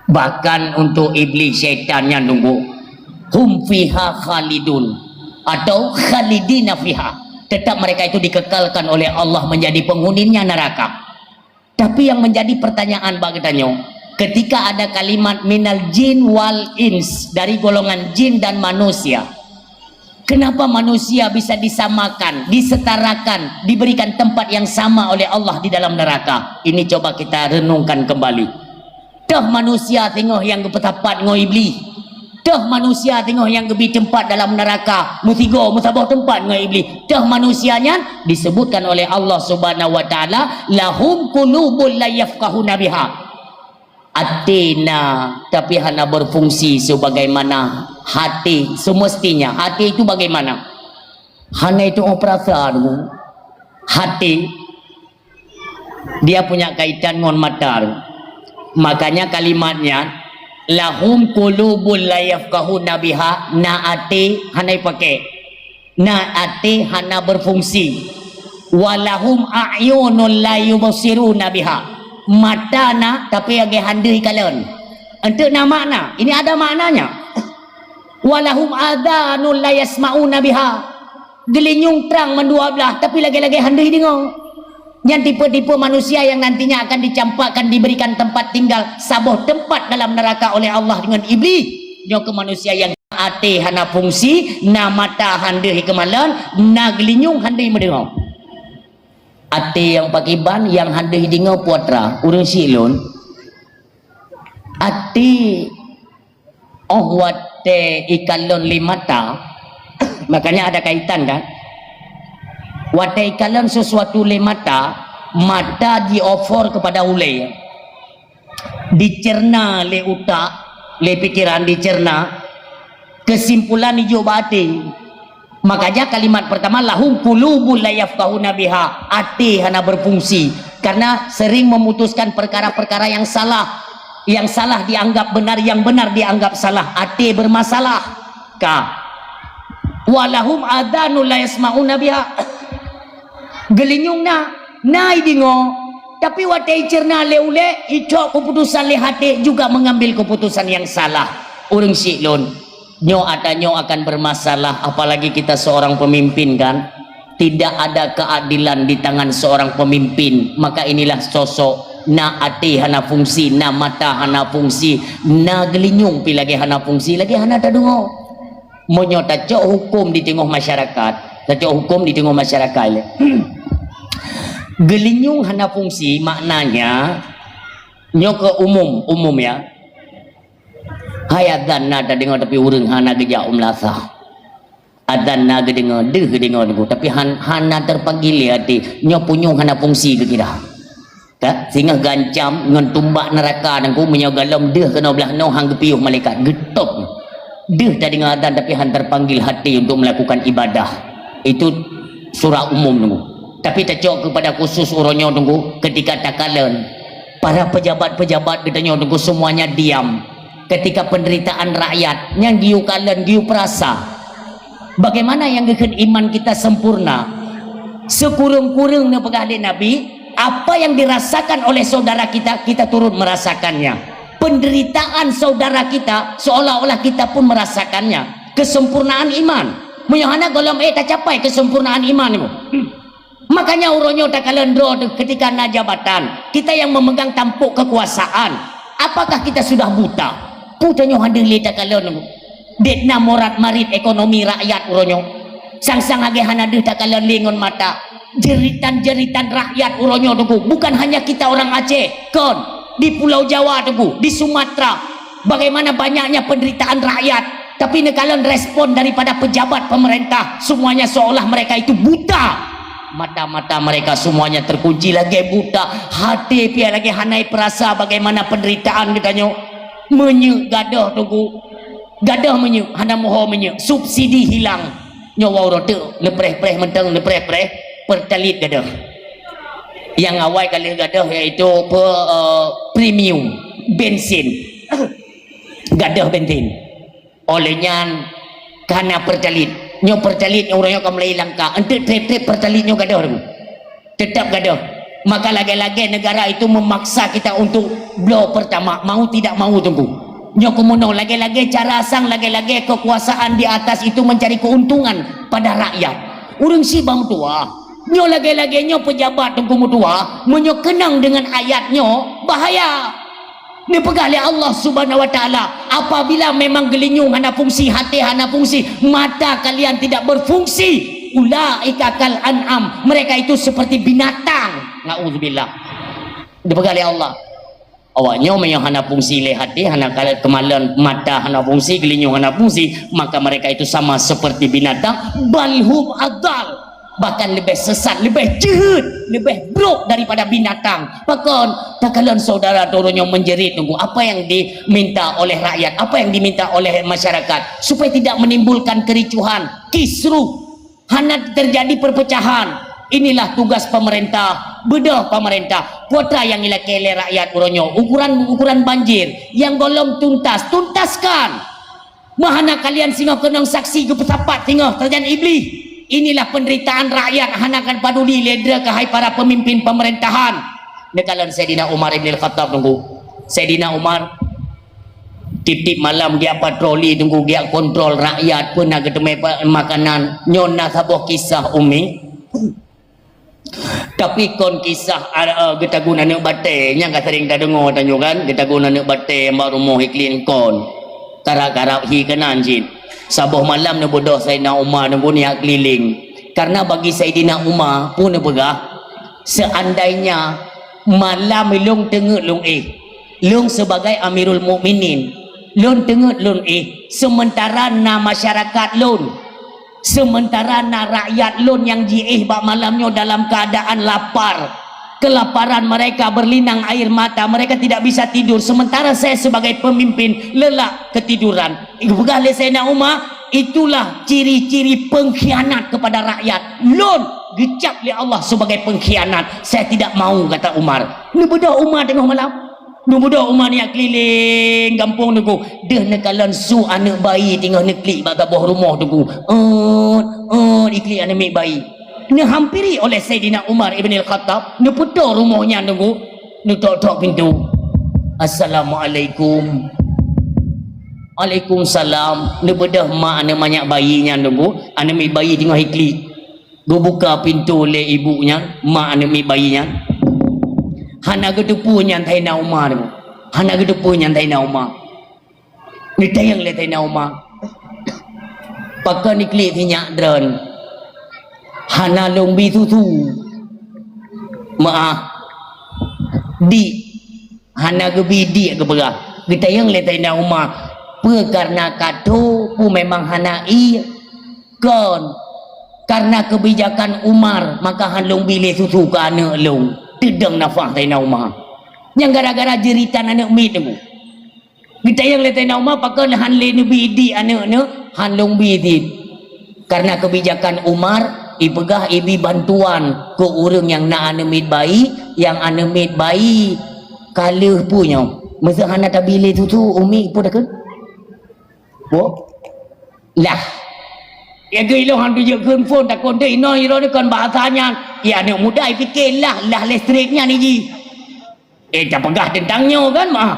bahkan untuk iblis syaitannya nunggu hum fiha khalidun atau khalidina fiha, tetap mereka itu dikekalkan oleh Allah menjadi penghuninya neraka. Tapi yang menjadi pertanyaan bagi tanya, ketika ada kalimat minal jin wal ins dari golongan jin dan manusia, kenapa manusia bisa disamakan, disetarakan, diberikan tempat yang sama oleh Allah di dalam neraka? Ini coba kita renungkan kembali. Dah manusia tengok yang kepetapat ngo iblis, dah manusia tengok yang lebih tempat dalam neraka, mutigo mutabah tempat ngo iblis. Dah manusianya disebutkan oleh Allah Subhanahu wa taala lahum qulubul la yafqahuna biha, atina tapi hanya berfungsi sebagaimana hati semestinya. Hati itu bagaimana? Hanya itu perasaan. Hati dia punya kaitan dengan mata. Makanya kalimatnya lahum qulubul la yafqahuna biha, naati hanya pakai naati hanya berfungsi, walahum a'yunul la yubsiruna biha, matana tapi agak handai kalian. Untuk nama makna ini ada maknanya. Walahum adhanul la yasma'una biha, gelinyung terang mendua belah tapi lagi-lagi handai dengar. Yang tipe-tipe manusia yang nantinya akan dicampakkan, diberikan tempat tinggal sabuh tempat dalam neraka oleh Allah dengan iblis. Dia ke manusia yang ate hana fungsi, na mata handai kemalan, na gelinyung handai mendengar. Ate yang pakai ban yang handai dengar puatra urang silun. Ate wate ikalon limata. Makanya ada kaitan kan, wate ikalon sesuatu limata, mata diofor kepada ulai, dicerna le utak, le pikiran dicerna, kesimpulan hijau bati. Makanya kalimat pertama lahum qulubul la yafqahuna biha, ati hana berfungsi karena sering memutuskan perkara-perkara yang salah dianggap benar, yang benar dianggap salah. Ati bermasalah ka. Walahum adhanul la yasma'una biha, gelinyung na idingo tapi watai cerna leule itu keputusan le hati juga mengambil keputusan yang salah. Urang silun nyo akan bermasalah, apalagi kita seorang pemimpin kan. Tidak ada keadilan di tangan seorang pemimpin. Maka inilah sosok na ati hana fungsi, na mata hana fungsi, na gelinyung pi lagi hana fungsi, lagi hana tadungo. Monyo taco hukum di tengah masyarakat, taco hukum di tengah masyarakat. Gelinyung hana fungsi maknanya nyo ke umum ya. Hayatan nada dengar tapi urang hana geja umlasah. Adan naga dengar dengar tapi hana terpanggil hati nyo punyung hana fungsi ke kira. Sehingga gancam dengan tumbak neraka nangku menyogalam deh kena belah no hang gepiuh malaikat getop deh tadi ngadan tapi han terpanggil hati untuk melakukan ibadah. Itu surah umum nunggu. Tapi tercok kepada khusus uronyo nunggu ketika takalan para pejabat-pejabat katanya nunggu semuanya diam ketika penderitaan rakyat yang giu kalen giu perasa. Bagaimana yang gekeun iman kita sempurna sekurung-kurungnya pegahli Nabi, apa yang dirasakan oleh saudara kita, kita turut merasakannya. Penderitaan saudara kita seolah-olah kita pun merasakannya. Kesempurnaan iman menyahana golom tak capai kesempurnaan iman itu. Makanya uronyo tak kalendro ketika na jabatan kita yang memegang tampuk kekuasaan, apakah kita sudah buta? Putanya hadir tak kalendro detna morat marit ekonomi rakyat uronyo sang-sang age hanadeh tak kalendro lingon mata jeritan-jeritan rakyat uronyo tuku. Bukan hanya kita orang Aceh kon, di Pulau Jawa tuku, di Sumatera bagaimana banyaknya penderitaan rakyat, tapi nekalan respon daripada pejabat pemerintah semuanya seolah mereka itu buta. Mata-mata mereka semuanya terkunci lagi buta, hati pia lagi hanai perasa bagaimana penderitaan katanya menye gadah tuku, gadah menye hana moho menye subsidi hilang nyawa rote lepreh-preh mentang lepreh-preh pertalit gadah yang awal kali gadah iaitu premium bensin gadah bensin olehnya karena pertalit nyo pertalit orangnya akan mulai langka ente trip pertalitnya gadah tetap gadah maka lagi-lagi negara itu memaksa kita untuk blow pertama mau tidak mau tunggu nyo kemudian lagi-lagi cara sang lagi-lagi kekuasaan di atas itu mencari keuntungan pada rakyat urang si bang tua nyo lagi-lagi nyo pejabat tunggu tua menyo kenang dengan ayatnya bahaya ni pegali Allah subhanahu wa ta'ala apabila memang gelinyung hana fungsi hati hana fungsi mata kalian tidak berfungsi ulaika kal an'am mereka itu seperti binatang na'udzubillah ni pegali Allah awaknya memang hana fungsi le hati hana kemalan mata hana fungsi gelinyung hana fungsi maka mereka itu sama seperti binatang balhum adal bahkan lebih sesat, lebih jahat, lebih buruk daripada binatang. Bahkan tak kalian saudara turunnya menjerit tunggu apa yang diminta oleh rakyat, apa yang diminta oleh masyarakat supaya tidak menimbulkan kericuhan, kisruh, hana terjadi perpecahan. Inilah tugas pemerintah, bedah pemerintah. Kuota yang ilakele rakyat uronyo, ukuran banjir yang belum tuntas, tuntaskan. Mahana kalian singa kenang saksi ke petapat singa terjadi iblis. Inilah penderitaan rakyat hanakan paduli ledra ke hai para pemimpin pemerintahan. Nekalan Sayyidina Umar Ibn Al-Khattab tunggu. Sayyidina Umar tip-tip malam dia patroli tunggu dia kontrol rakyat pun nak ketemu makanan nyona sabuh kisah umi. Tapi kon kisah kita guna nak bate nya ka sering dah dengar tanyo kan kita guna nak bate mak rumah iklin kon. Karap-karap hi kanan jin. Sabuh malam ni bodoh Sayyidina Umar nunggu niat keliling karena bagi Sayyidina Umar pun pegah seandainya malam long tengok long long sebagai Amirul Mukminin long tengok long sementara na masyarakat long sementara na rakyat long yang bak malamnya dalam keadaan lapar kelaparan mereka berlinang air mata mereka tidak bisa tidur sementara saya sebagai pemimpin lelak ketiduran pegah oleh Sayyidina Umar itulah ciri-ciri pengkhianat kepada rakyat lon gecap oleh Allah sebagai pengkhianat saya tidak mau kata Umar ni budak Umar tengah malam ni budak Umar ni keliling kampung tu dah nekalan su anak bayi tinggal neklik bak bawah rumah tu iklik anak bayi ni hampiri oleh Sayyidina Umar Ibn Al-Khattab ni putar rumahnya tunggu ni tok-tok pintu Assalamualaikum Waalaikumsalam ni bedah mak anak banyak bayinya tunggu anak bayi tengah iklik gua buka pintu oleh ibunya mak anak bayinya hana gedepunya Sayyidina Umar hana gedepunya Sayyidina Umar ni tayang le Sayyidina Umar pakai iklik tinyak dron hana lombi tutu maaf di hana gebi di ke berah kita yang letai na Umar karena kado pu memang hana kon karena kebijakan Umar maka han lombi le tutu ke anak long tidang nafah tai na Umar yang gara-gara jeritan anak mit tu kita yang letai na Umar pakai han le nebi di anak han lombi di karena kebijakan Umar ipegah ibi bantuan ke orang yang nak anemit bayi yang anemit bayi kalah punya masa hana tabile tu umi pun dah kan bo lah ya gelo han tu je kun phone tak kon dei no iro ni kon bahasanya ya anak muda fikirlah lah listriknya ni ji tak pegah tentangnya kan mah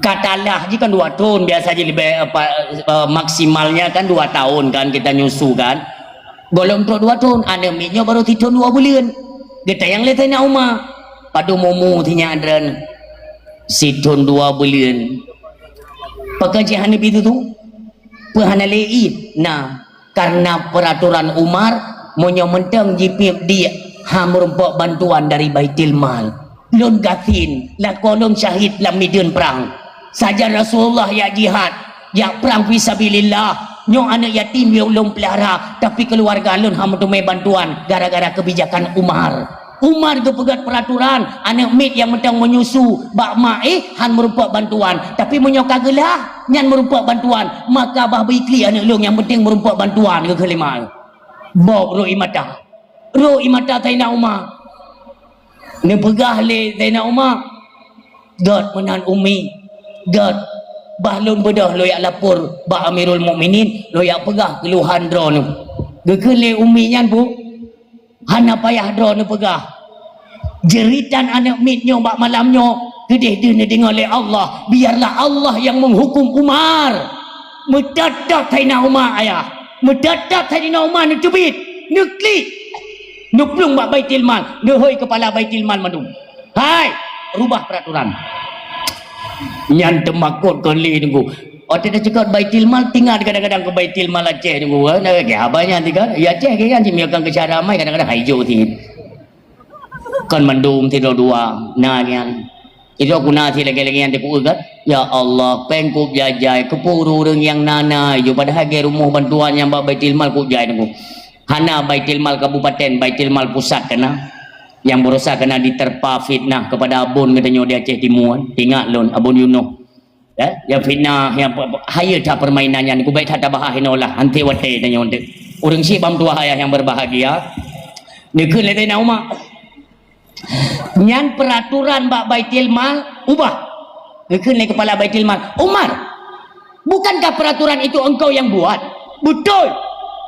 katalah ji kan 2 tahun biasa je lebih maksimalnya kan 2 tahun kan kita nyusu kan golong terus 2 tahun anemiknya baru 2 bulan kita yang lihat Sayyidina Umar padu momu tinya adran sidon 2 bulan pekerjaan itu tu pahana lei nah karena peraturan Umar monyo mentang jipip dia hamrumpok bantuan dari Baitul Mal lon gatin la kolong syahid lam midun perang saja Rasulullah ya jihad ya perang fisabilillah nyong anak yatim yang belum pelihara tapi keluarga lun ham tu mai bantuan gara-gara kebijakan Umar Umar ke pegat peraturan anak mit yang mentang menyusu bak mak han merupakan bantuan, tapi menyoka gelah nyan merupakan bantuan, maka bah berikli anak long yang penting merupakan bantuan ke kelima bok ro imata Sayyidina Umar ni pegah le Sayyidina Umar god menan umi god bahlun bedah lo yak lapor ba Amirul Mukminin lo yak pegah keluhan dro nu gekele umi nyan bu hana payah dro nu pegah jeritan anak mitnyo bak malamnyo gedeh dia dengar oleh Allah, biarlah Allah yang menghukum Umar. Mendadak Sayyidina Umar ayah, mendadak Sayyidina Umar nu cubit nu klik nu plung bak Baitul Mal, nu hoi kepala Baitul Mal mandum hai rubah peraturan nyan temakut kali nunggu otak dah cakap Baitul Mal tinggal kadang-kadang ke Baitul Mal Aceh nunggu nak ke abanya tiga ya Aceh ke kan cimi akan ke cara mai kadang-kadang hijau tinggi kan mandum tidur dua nah kan itu aku nasi lagi-lagi yang dipuul kan ya Allah pengkup jajai kepuru orang yang nana yo pada harga rumah bantuan yang Baitul Mal kup jai nunggu hana Baitul Mal kabupaten Baitul Mal pusat kena yang berusaha kena diterpa fitnah kepada abun katanya di Aceh Timur ingat lon abun Yunuh yang fitnah yang haya tak permainannya ni ku baik tak bahah inolah anti wate tanya onde urang si bam tua ayah yang berbahagia ni keun le Sayyidina Umar nyan peraturan bak Baitul Mal ubah ni keun le kepala Baitul Mal Umar bukankah peraturan itu engkau yang buat betul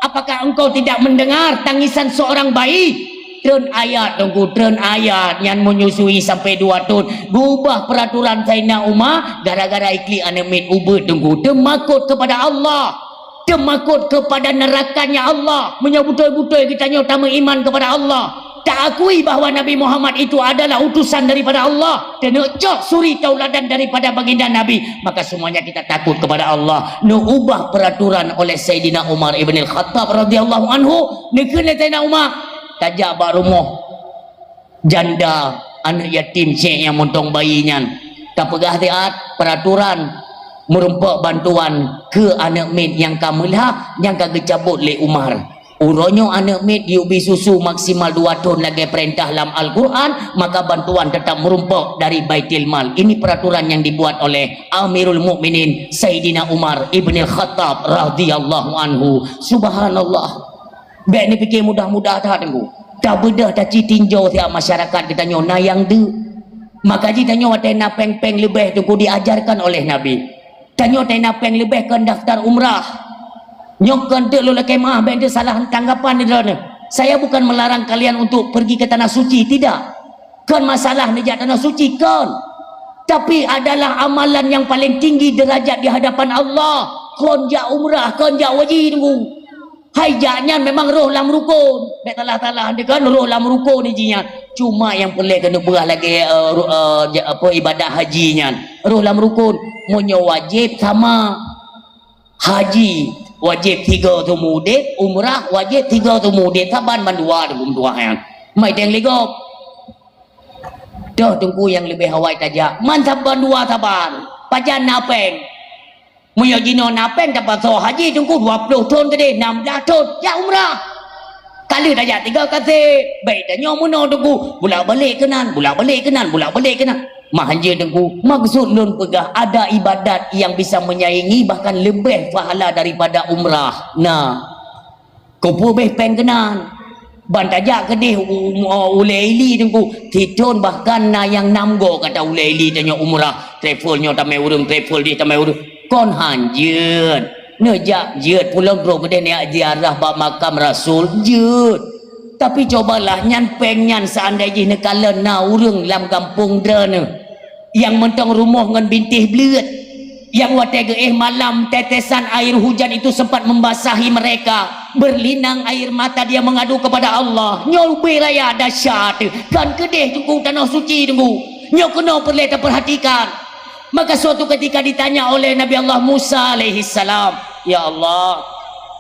apakah engkau tidak mendengar tangisan seorang bayi tren ayat tunggu tren ayat yang menyusui sampai 2 tahun berubah peraturan Sayyidina Umar gara-gara ikli anemit ubah tunggu temakut kepada Allah temakut kepada nerakanya Allah menyabutul-butul kita nyotama iman kepada Allah tak akui bahawa Nabi Muhammad itu adalah utusan daripada Allah dan cok suri tauladan daripada baginda Nabi maka semuanya kita takut kepada Allah nu ubah peraturan oleh Sayyidina Umar ibn al-Khattab radhiyallahu anhu nekene Sayyidina Umar tajak bak rumah janda anak yatim cik yang montong bayinya tak pegah tiat peraturan merumpak bantuan ke anak mit yang kamulah yang kagak cabut le Umar uronyo anak mit diubi susu maksimal 2 tahun lagi perintah dalam Al-Quran maka bantuan tetap merumpak dari Baitul Mal ini peraturan yang dibuat oleh Amirul Mukminin Sayyidina Umar ibn al-Khattab radhiyallahu anhu subhanallah baik ni fikir mudah-mudah tak tengok tak bedah tak citinjau tiap masyarakat kita nyona yang de maka ji tanyo tena peng-peng lebih tu diajarkan oleh Nabi tanyo tena peng lebih kan daftar umrah nyokkan de lu kemah baik de salah tanggapan dia saya bukan melarang kalian untuk pergi ke tanah suci tidak kan masalah nejak tanah suci kan tapi adalah amalan yang paling tinggi derajat di hadapan Allah kon ja umrah kon ja wajib tunggu hai jaknya memang roh lam rukun baik talah-talah dia kan roh lam rukun ni jinya cuma yang boleh kena berah lagi apa ibadah hajinya roh lam rukun munyo wajib sama haji wajib 3 tu mudid umrah wajib 3 tu mudid taban mandua dua yang mai teng legop dah tunggu yang lebih hawai tajak mantap bandua taban pajan napeng Muyo jino napeng dapat so haji tunggu 20 tahun tadi 16 tahun ya umrah kali dah 3 kali baik dah nyomuno tunggu bolak-balik kenan mahanja tunggu maksud lun pegah ada ibadat yang bisa menyaingi bahkan lebih pahala daripada umrah nah kupu beh peng kenan bantajak kedih uleili tunggu titun bahkan na yang namgo kata uleili tanya umrah travelnya tamai urung travel di tamai urung kon hanjut nejak jut pulang bro gede ni ziarah bab makam Rasul jut tapi cobalah nyan pengnyan seandainya nekala na urang lam kampung drana yang mentang rumah ngan bintih bleut yang watege malam tetesan air hujan itu sempat membasahi mereka berlinang air mata dia mengadu kepada Allah nyolbe raya dahsyat kan kedeh tunggu tanah suci tunggu nyok kena perlu perhatikan maka suatu ketika ditanya oleh Nabi Allah Musa alaihi salam ya Allah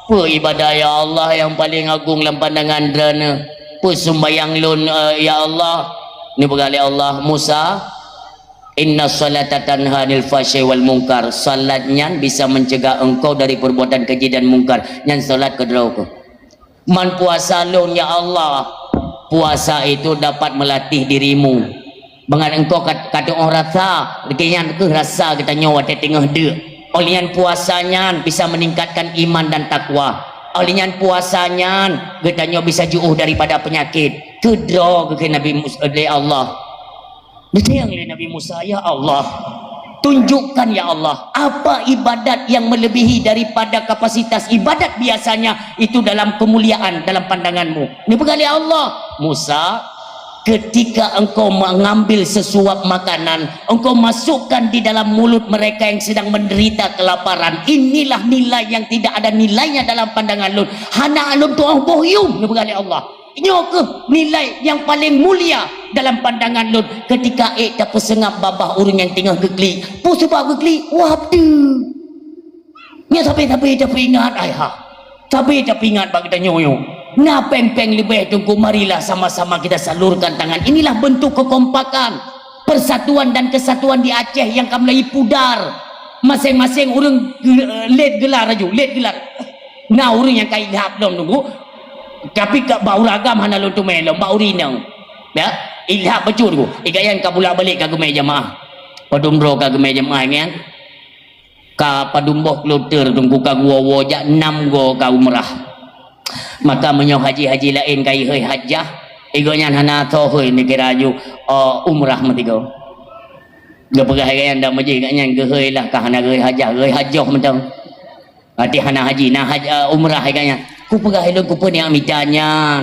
apa ibadah ya Allah yang paling agung dalam pandangan drana apa sembahyang lun ya Allah ni berkali Allah Musa inna salata tanha anil fahsyi wal munkar salatnya bisa mencegah engkau dari perbuatan keji dan mungkar nyan salat kedrau ko man puasa lun ya Allah puasa itu dapat melatih dirimu. Bangan engkau kata orang rasa dekian ke rasa kita nyawa tengah dia. Olian puasanya bisa meningkatkan iman dan takwa. Olian puasanya kita nyawa bisa jauh daripada penyakit. Kedra ke Nabi Musa Allah. Dia yang Nabi Musa, ya Allah, tunjukkan ya Allah apa ibadat yang melebihi daripada kapasitas ibadat biasanya itu dalam kemuliaan dalam pandanganmu. Ini pegali Allah. Musa, ketika engkau mengambil sesuap makanan, engkau masukkan di dalam mulut mereka yang sedang menderita kelaparan, inilah nilai yang tidak ada nilainya dalam pandangan Lun. Hana alum tuah bohyum, ini pegali Allah. Ini ke nilai yang paling mulia dalam pandangan Lun. Ketika tak pesengap babah urang yang tengah gegli, pun sebab gegli wabdu nya tapi ingat ayah, tapi ingat bagi kita nyoyo na peng-peng lebih tunggu, marilah sama-sama kita salurkan tangan. Inilah bentuk kekompakan, persatuan dan kesatuan di Aceh yang kami pudar. Masing-masing orang let gelar aja, let gelar. Nah orang yang kaya ilham belum nunggu, tapi kat bau ragam hana lu tu melo bau rinang. Ya, ilham betul tu. Igayan ka pula balik ka gemai jamaah. Padumro ka gemai jamaah kan. Ka padumboh kloter tunggu ka gua wajak 6 go ka umrah. Maka menyo haji-haji lain kai heuy hajjah. Igonya hana to heuy ni kiraju umrah matigo. Ga pegah gayan da maji ganya ge heuy lah ka hana heuy hajjah, heuy hajjah mentang. Hati hana haji nah umrah ganya. Ku pegah elok ku pun yang mitanya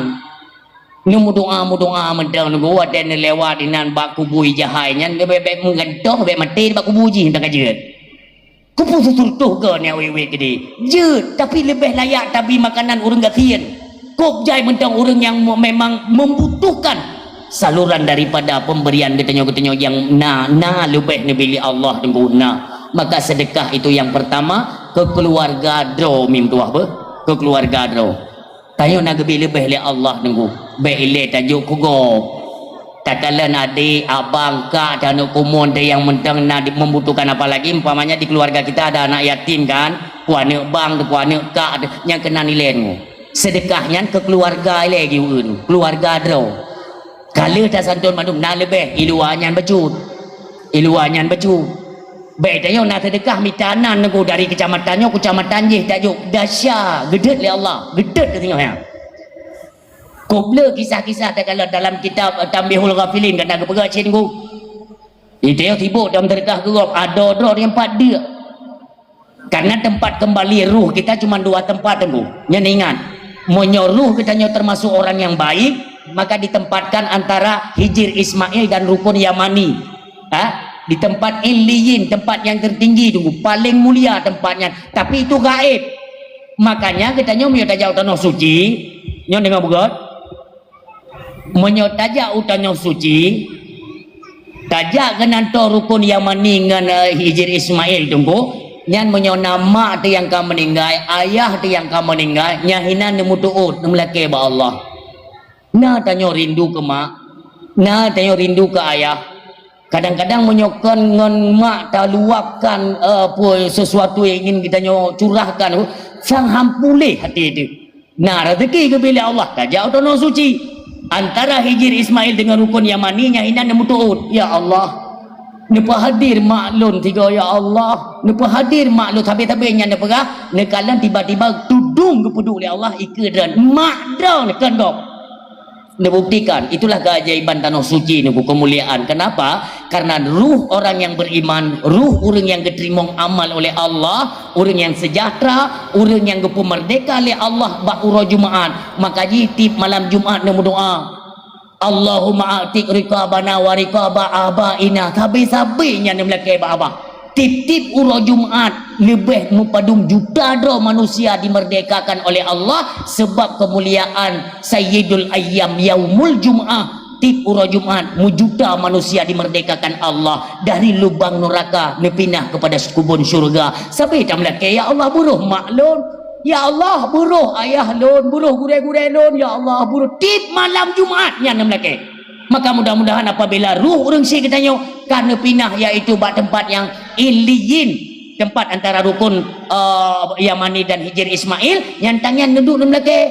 nu doa mendang nu wadan lewat dinan bak kubui jahainya bebek mengentoh bebek mati bak kubuji hendak ajeut ku pun tutuh ke ni wewe gede jeut tapi lebih layak tapi makanan urang gakian kok jai mentang urang yang memang membutuhkan saluran daripada pemberian getenyo yang na lebih ni pilih Allah tunggu maka sedekah itu yang pertama ke keluarga dro mim tuah be ke keluarga dro tayo nagabi lebih le Allah nunggu beile tajuk kugo takalan adik abang kak dan kumun yang mentang membutuhkan apa lagi umpamanya di keluarga kita ada anak yatim kan puane bang puane kak yang kena nilai sedekahnya ke keluarga lagi keluarga dro kalau tak santun madum na lebih iluannya baju baik tayo nak sedekah mitanan nego dari kecamatannya kecamatan je tajuk dahsyat gedet le Allah gedet dia tengok ya kubla kisah-kisah tak kalau dalam kitab Tambihul Ghafilin kata kepegat cikgu itu yang tiba dalam sedekah gerop ada yang 4 dia karena tempat kembali ruh kita cuma 2 tempat tenggu yang ingat menyoruh kita termasuk orang yang baik maka ditempatkan antara Hijir Ismail dan Rukun Yamani di tempat Iliyin, tempat yang tertinggi tunggu paling mulia tempatnya tapi itu gaib makanya kita nyonya tajak tanah suci nyonya dengar bukan menyotajak tanah suci tajak kenanto Rukun Yamani dengan Hijir Ismail tunggu nyan menyona mak tu yang kamu meninggal ayah tu yang kamu meninggal nyahina nemu tuut nemu laki ba Allah na tanyo rindu ke mak na tanyo rindu ke ayah kadang-kadang menyokon ngon mak tak luapkan sesuatu yang ingin kita curahkan sang hampulih hati itu nah rezeki ke bila Allah tajak tanah suci antara Hijir Ismail dengan Rukun Yamani nyahina nemu tuut ya Allah nepa hadir maklun tiga ya Allah nepa hadir maklun habis-habisnya nepa nekalan tiba-tiba tudung kepeduk oleh Allah ikran mak dah nekan dok membuktikan itulah keajaiban tanah suci ini kemuliaan. Kenapa? Karena ruh orang yang beriman, ruh orang yang diterima amal oleh Allah, orang yang sejahtera, orang yang merdeka oleh Allah bakura Jumaat. Maka jitip malam Jumaat nemu doa Allahumma atik riqabana wa riqaba abaina sabi-sabinya ni melaki abah tip-tip uro Jumaat lebih mempadum juta doh manusia dimerdekakan oleh Allah sebab kemuliaan Sayyidul Ayyam Yaumul Jum'ah tip uro Jumaat mujuta manusia dimerdekakan Allah dari lubang neraka nepinah kepada kubun syurga sampai tak melaki ya Allah buruh maklun ya Allah buruh ayah lun buruh gure-gure lun ya Allah buruh tip malam Jumaat yang melaki maka mudah-mudahan apabila ruh orang si katanya karena pinah iaitu bak tempat yang Iliyin tempat antara Rukun Yamani dan Hijir Ismail yang tangan duduk dalam belakang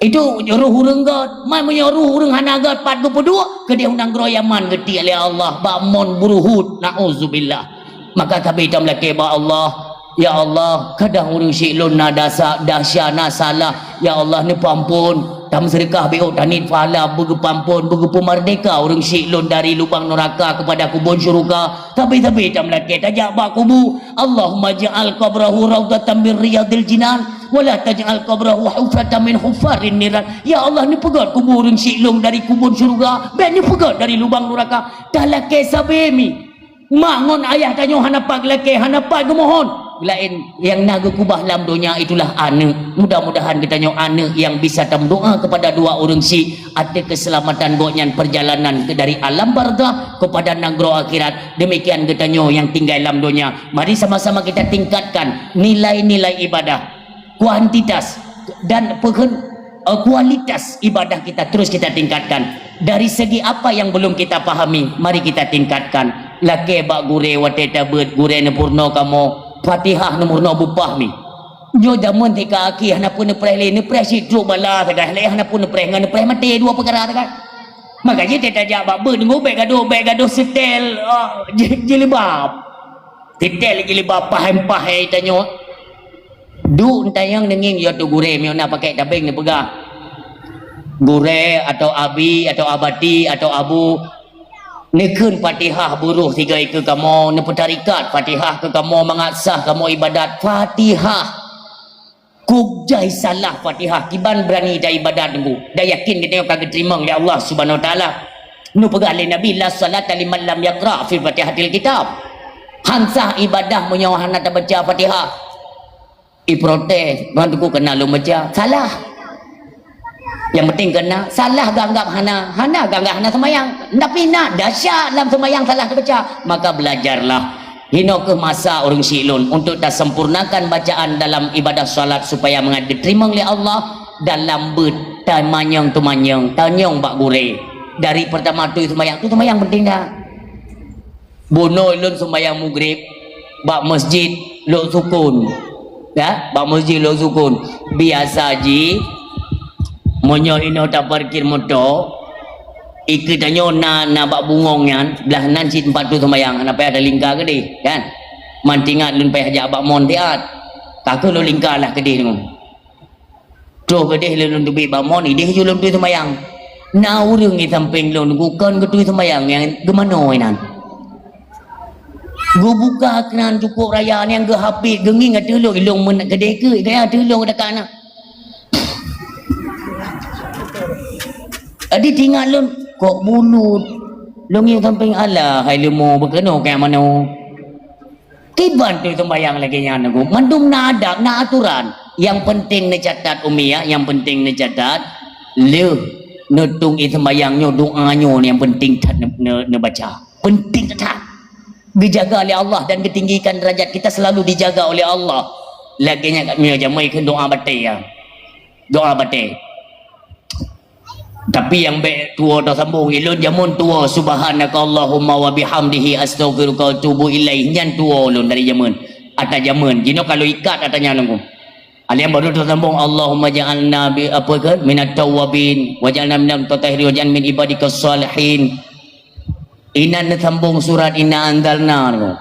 Itu ruh urang god mai menyoruh urang hanagat 42 ke dia undang groyaman geti oleh Allah bamon buruhut nauzubillah. Maka kami tam laki ba Allah, ya Allah kadang urang silun nada dasyana salah, ya Allah ni pampun tam sedekah biut tanit pahala bege pampun bege pemerdeka urang silun dari lubang neraka kepada kubur syurga. Tapi tam laki tajak ba kubu, Allahumma ja'al qabrahu raudatan min riyadil jinan wala taj'al qabrahu hufratan min hufarin niran. Ya Allah ni pegat kubur urang silung dari kubur syurga, ben ni pegat dari lubang neraka. Dah laki sabemi mangon ayah tanyo hanapag laki hanapag mohon lain yang naga kubah dalam dunia itulah anak. Mudah-mudahan kita nyo anak yang bisa tam doa kepada dua orang si ada keselamatan gonyan perjalanan ke dari alam barzah kepada negeri akhirat. Demikian kita nyo yang tinggal dalam dunia, mari sama-sama kita tingkatkan nilai-nilai ibadah, kuantitas dan kualitas ibadah kita terus kita tingkatkan. Dari segi apa yang belum kita pahami, mari kita tingkatkan. Laki bak gure wateta bet gure ne purno kamu Fatihah nomor no bupah mi. Nyo jaman tika aki hana pun preh le ne preh si tru bala tagai le hana pun preh ngan preh mate dua perkara tagai. Maka je teta jak bak ber ngobek gaduh setel jilbab. Setel jilbab paham tanyo. Du entayang nenging yo tu gure mi ona pakai tabeng ni pegah. Gure atau abi atau abati atau abu nekun Fatihah buruh 3 ke kamu ne petarikat Fatihah ke kamu mengatsah kamu ibadat Fatihah kubjai salah Fatihah kiban berani dah ibadat nunggu dah yakin kita kagak terima oleh Allah Subhanahu wa taala. Nu pegang oleh Nabi la salata liman lam yaqra fi Fatihatil kitab. Hansah ibadah menyawahan tak baca Fatihah. I protes bantuku kena lu baca salah. Yang penting kena salah ganggap hana ganggap hana semayang tapi nak dahsyat dalam semayang salah terbaca, maka belajarlah hino ke masa orang silun untuk dah sempurnakan bacaan dalam ibadah solat supaya diterima oleh Allah dalam bet tamanyang tanyong bak gure dari pertama tu semayang penting dah bono ilun semayang maghrib bak masjid lo sukun ya bak masjid lo sukun biasa ji monyo ino tak parkir motor ikut tanyo na bak bungong yan belah nan si tempat tu sembayang apa ada lingkar ke deh kan mantingat lun payah ajak bak mon tiat kakak lu lingkar lah ke deh tu ke deh lun tu bak mon ni deh ju lun tu sembayang na urang ni samping lun bukan ke tu sembayang yang gemano nan gu buka kenan cukup raya ni yang ge HP genging ada lu ilung men ke deh ke gaya ada lu dekat anak. Adi tinggal lun kok bulut long yang samping Allah hai lemo berkeno kayak mana kiban tu sembayang lagi nya aku mandum na adab na aturan yang penting ne catat umi ya yang penting ne catat le netung i sembayangnya doanyo ni yang penting ne baca penting catat dijaga oleh Allah dan ketinggikan derajat kita selalu dijaga oleh Allah lagi nya kat mia jamai ke doa batai ya doa batai. Tapi yang baik tua dah sambung ilun jamun tua subhanaka Allahumma wa bihamdihi astaghfiruka wa atubu ilaih nyan tua ulun dari jamun atas jamun jino kalau ikat atanya nunggu ali yang baru dah sambung Allahumma ja'alna bi apa ke minat tawabin wa ja'alna minat tatahhirin wa ja'alna min ibadikas salihin inan sambung surat inna anzalna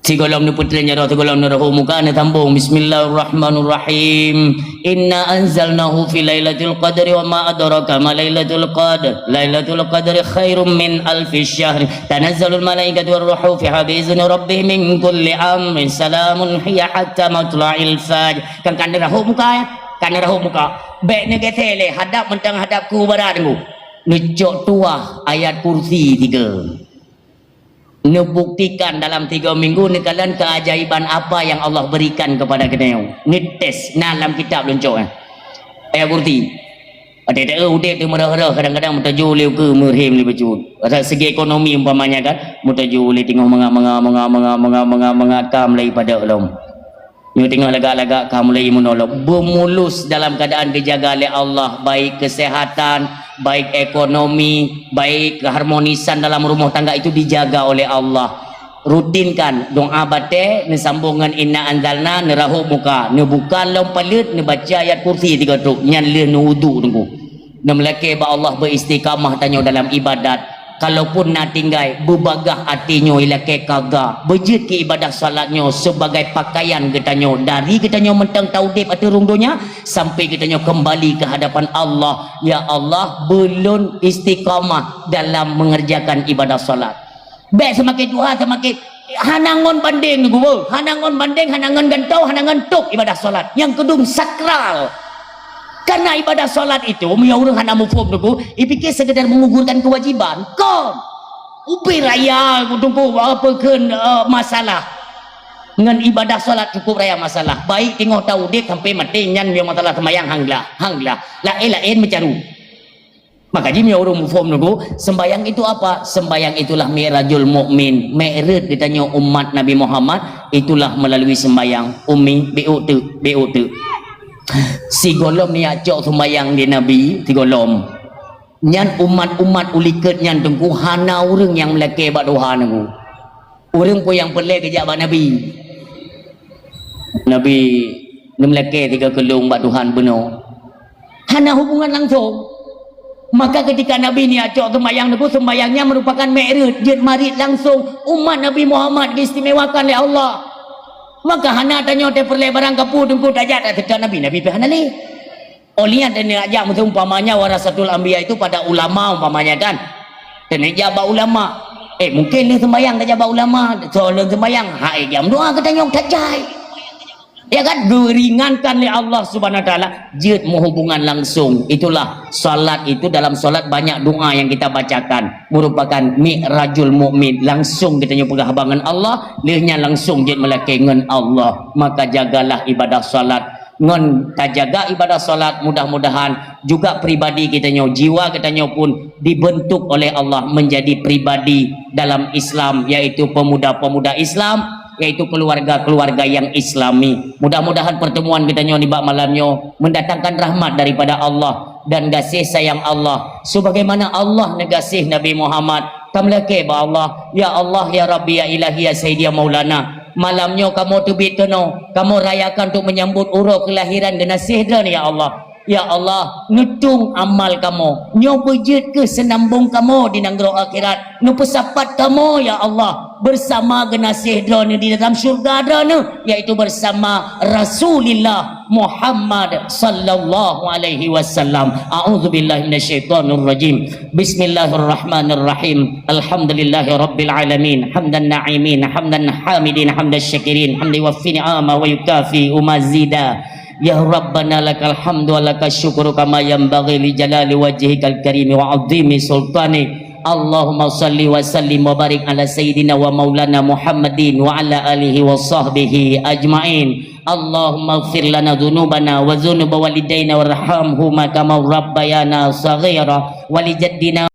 Sigolom ni putranya roh sigolom ni roh muka ni sambung bismillahirrahmanirrahim inna anzalnahu fi lailatul qadri wa ma adraka ma lailatul qadr lailatul qadri khairum min alfi syahr tanazzalul malaikatu war ruhu fiha bi izni rabbihim min kulli amrin salamun hiya hatta matla'il fajr kan roh muka ya kan roh muka baik ni getele hadap mentang hadapku baratmu nucuk tuah ayat kursi 3 ngebuktikan dalam 3 minggu ni kalian keajaiban apa yang Allah berikan kepada kita ni tes dalam kitab luncuk ayat kurti ada udah tu merah-merah kadang-kadang mutajul ke merhim li baju segi ekonomi umpamanya kan mutajul tengok mengakam lagi pada ulum you tengok lagak-lagak kamu lagi menolong bermulus dalam keadaan dijaga oleh Allah baik kesehatan baik ekonomi baik keharmonisan dalam rumah tangga itu dijaga oleh Allah rutinkan doa bate ni sambungan inna anzalna ni rahu muka ni bukan lom palit ni baca ayat kursi 3 tuk nyan le ni wudu tunggu ni melake ba Allah beristiqamah tanyo dalam ibadat kalaupun nak tinggal berbagah hatinya ilake kaga bejit ke ibadah salatnya sebagai pakaian ketanyo dari ketanyo mentang taudib atau rungdonya sampai ketanyo kembali ke hadapan Allah ya Allah belum istiqamah dalam mengerjakan ibadah salat baik semakin doa semakin hanangon banding gua hanangon banding hanangan gantau hanangan tuk ibadah salat yang kedua sakral karena ibadah salat itu punya orang hana mufhum tu dipikir sekedar menggugurkan kewajiban kon ubi raya tunggu apa ke masalah dengan ibadah salat cukup raya masalah baik tengok tahu dia sampai mati nyan yang masalah semayang hanglah lain mencaru maka dia orang mufhum dulu sembayang itu apa sembayang itulah mi'rajul mukmin mi'raj ditanya umat Nabi Muhammad itulah melalui sembayang ummi bi'ut si golom ni acok sembayang di Nabi si golom nyan umat uliket nyan tengku hana orang yang melake bak doa nengku orang pun yang pelek kejap bak Nabi ni melake 3 kelung bak Tuhan benar hana hubungan langsung. Maka ketika Nabi ni acok sembayang tu sembayangnya merupakan mi'raj dia marit langsung umat Nabi Muhammad diistimewakan oleh Allah maka hana tanya te perle barang kapu tunggu tajat tekan Nabi pihana le olian dan ajak macam umpamanya warasatul anbiya itu pada ulama umpamanya kan dan jaba ulama mungkin dia sembayang tak jaba ulama soal sembayang jam doa ke tanya tajat ya kan geringankan oleh Allah Subhanahu wa taala jid menghubungan langsung itulah salat itu dalam salat banyak doa yang kita bacakan merupakan mi'rajul mukmin langsung kita nyumpah habangan Allah lehnya langsung jid melaki dengan Allah maka jagalah ibadah salat ngon tajaga ibadah salat mudah-mudahan juga pribadi kita nyo jiwa kita nyo pun dibentuk oleh Allah menjadi pribadi dalam Islam yaitu pemuda-pemuda Islam yaitu keluarga-keluarga yang islami mudah-mudahan pertemuan kita nyo ni bak malamnya mendatangkan rahmat daripada Allah dan kasih sayang Allah sebagaimana Allah negasih Nabi Muhammad tamlake ba Allah ya Rabbi ya Ilahi ya Sayyidi ya Maulana malamnya kamu tebit kena kamu rayakan untuk menyambut urus kelahiran dan nasihda ni ya Allah nutung amal kamu nyo bejit ke senambung kamu di nanggro akhirat nu pesapat kamu ya Allah bersama genasih drone di dalam syurga drone yaitu bersama Rasulullah Muhammad sallallahu alaihi wasallam a'udzubillahi minasyaitonir rajim bismillahirrahmanirrahim alhamdulillahi rabbil alamin hamdan na'imin hamdan hamidin hamdash syakirin hamdi wafi ni'ama wa yukafi umazida ya Rabbana lakal hamdu wa lakas syukru kama yanbaghi li jalali wajhikal karim wa 'azimi sultani Allahumma salli wa sallim wa barik ala sayyidina wa maulana Muhammadin wa ala alihi wa sahbihi ajma'in Allahumma ighfir lana dhunubana wa dhunuba walidayna warhamhuma kama rabbayana saghira wa li jaddina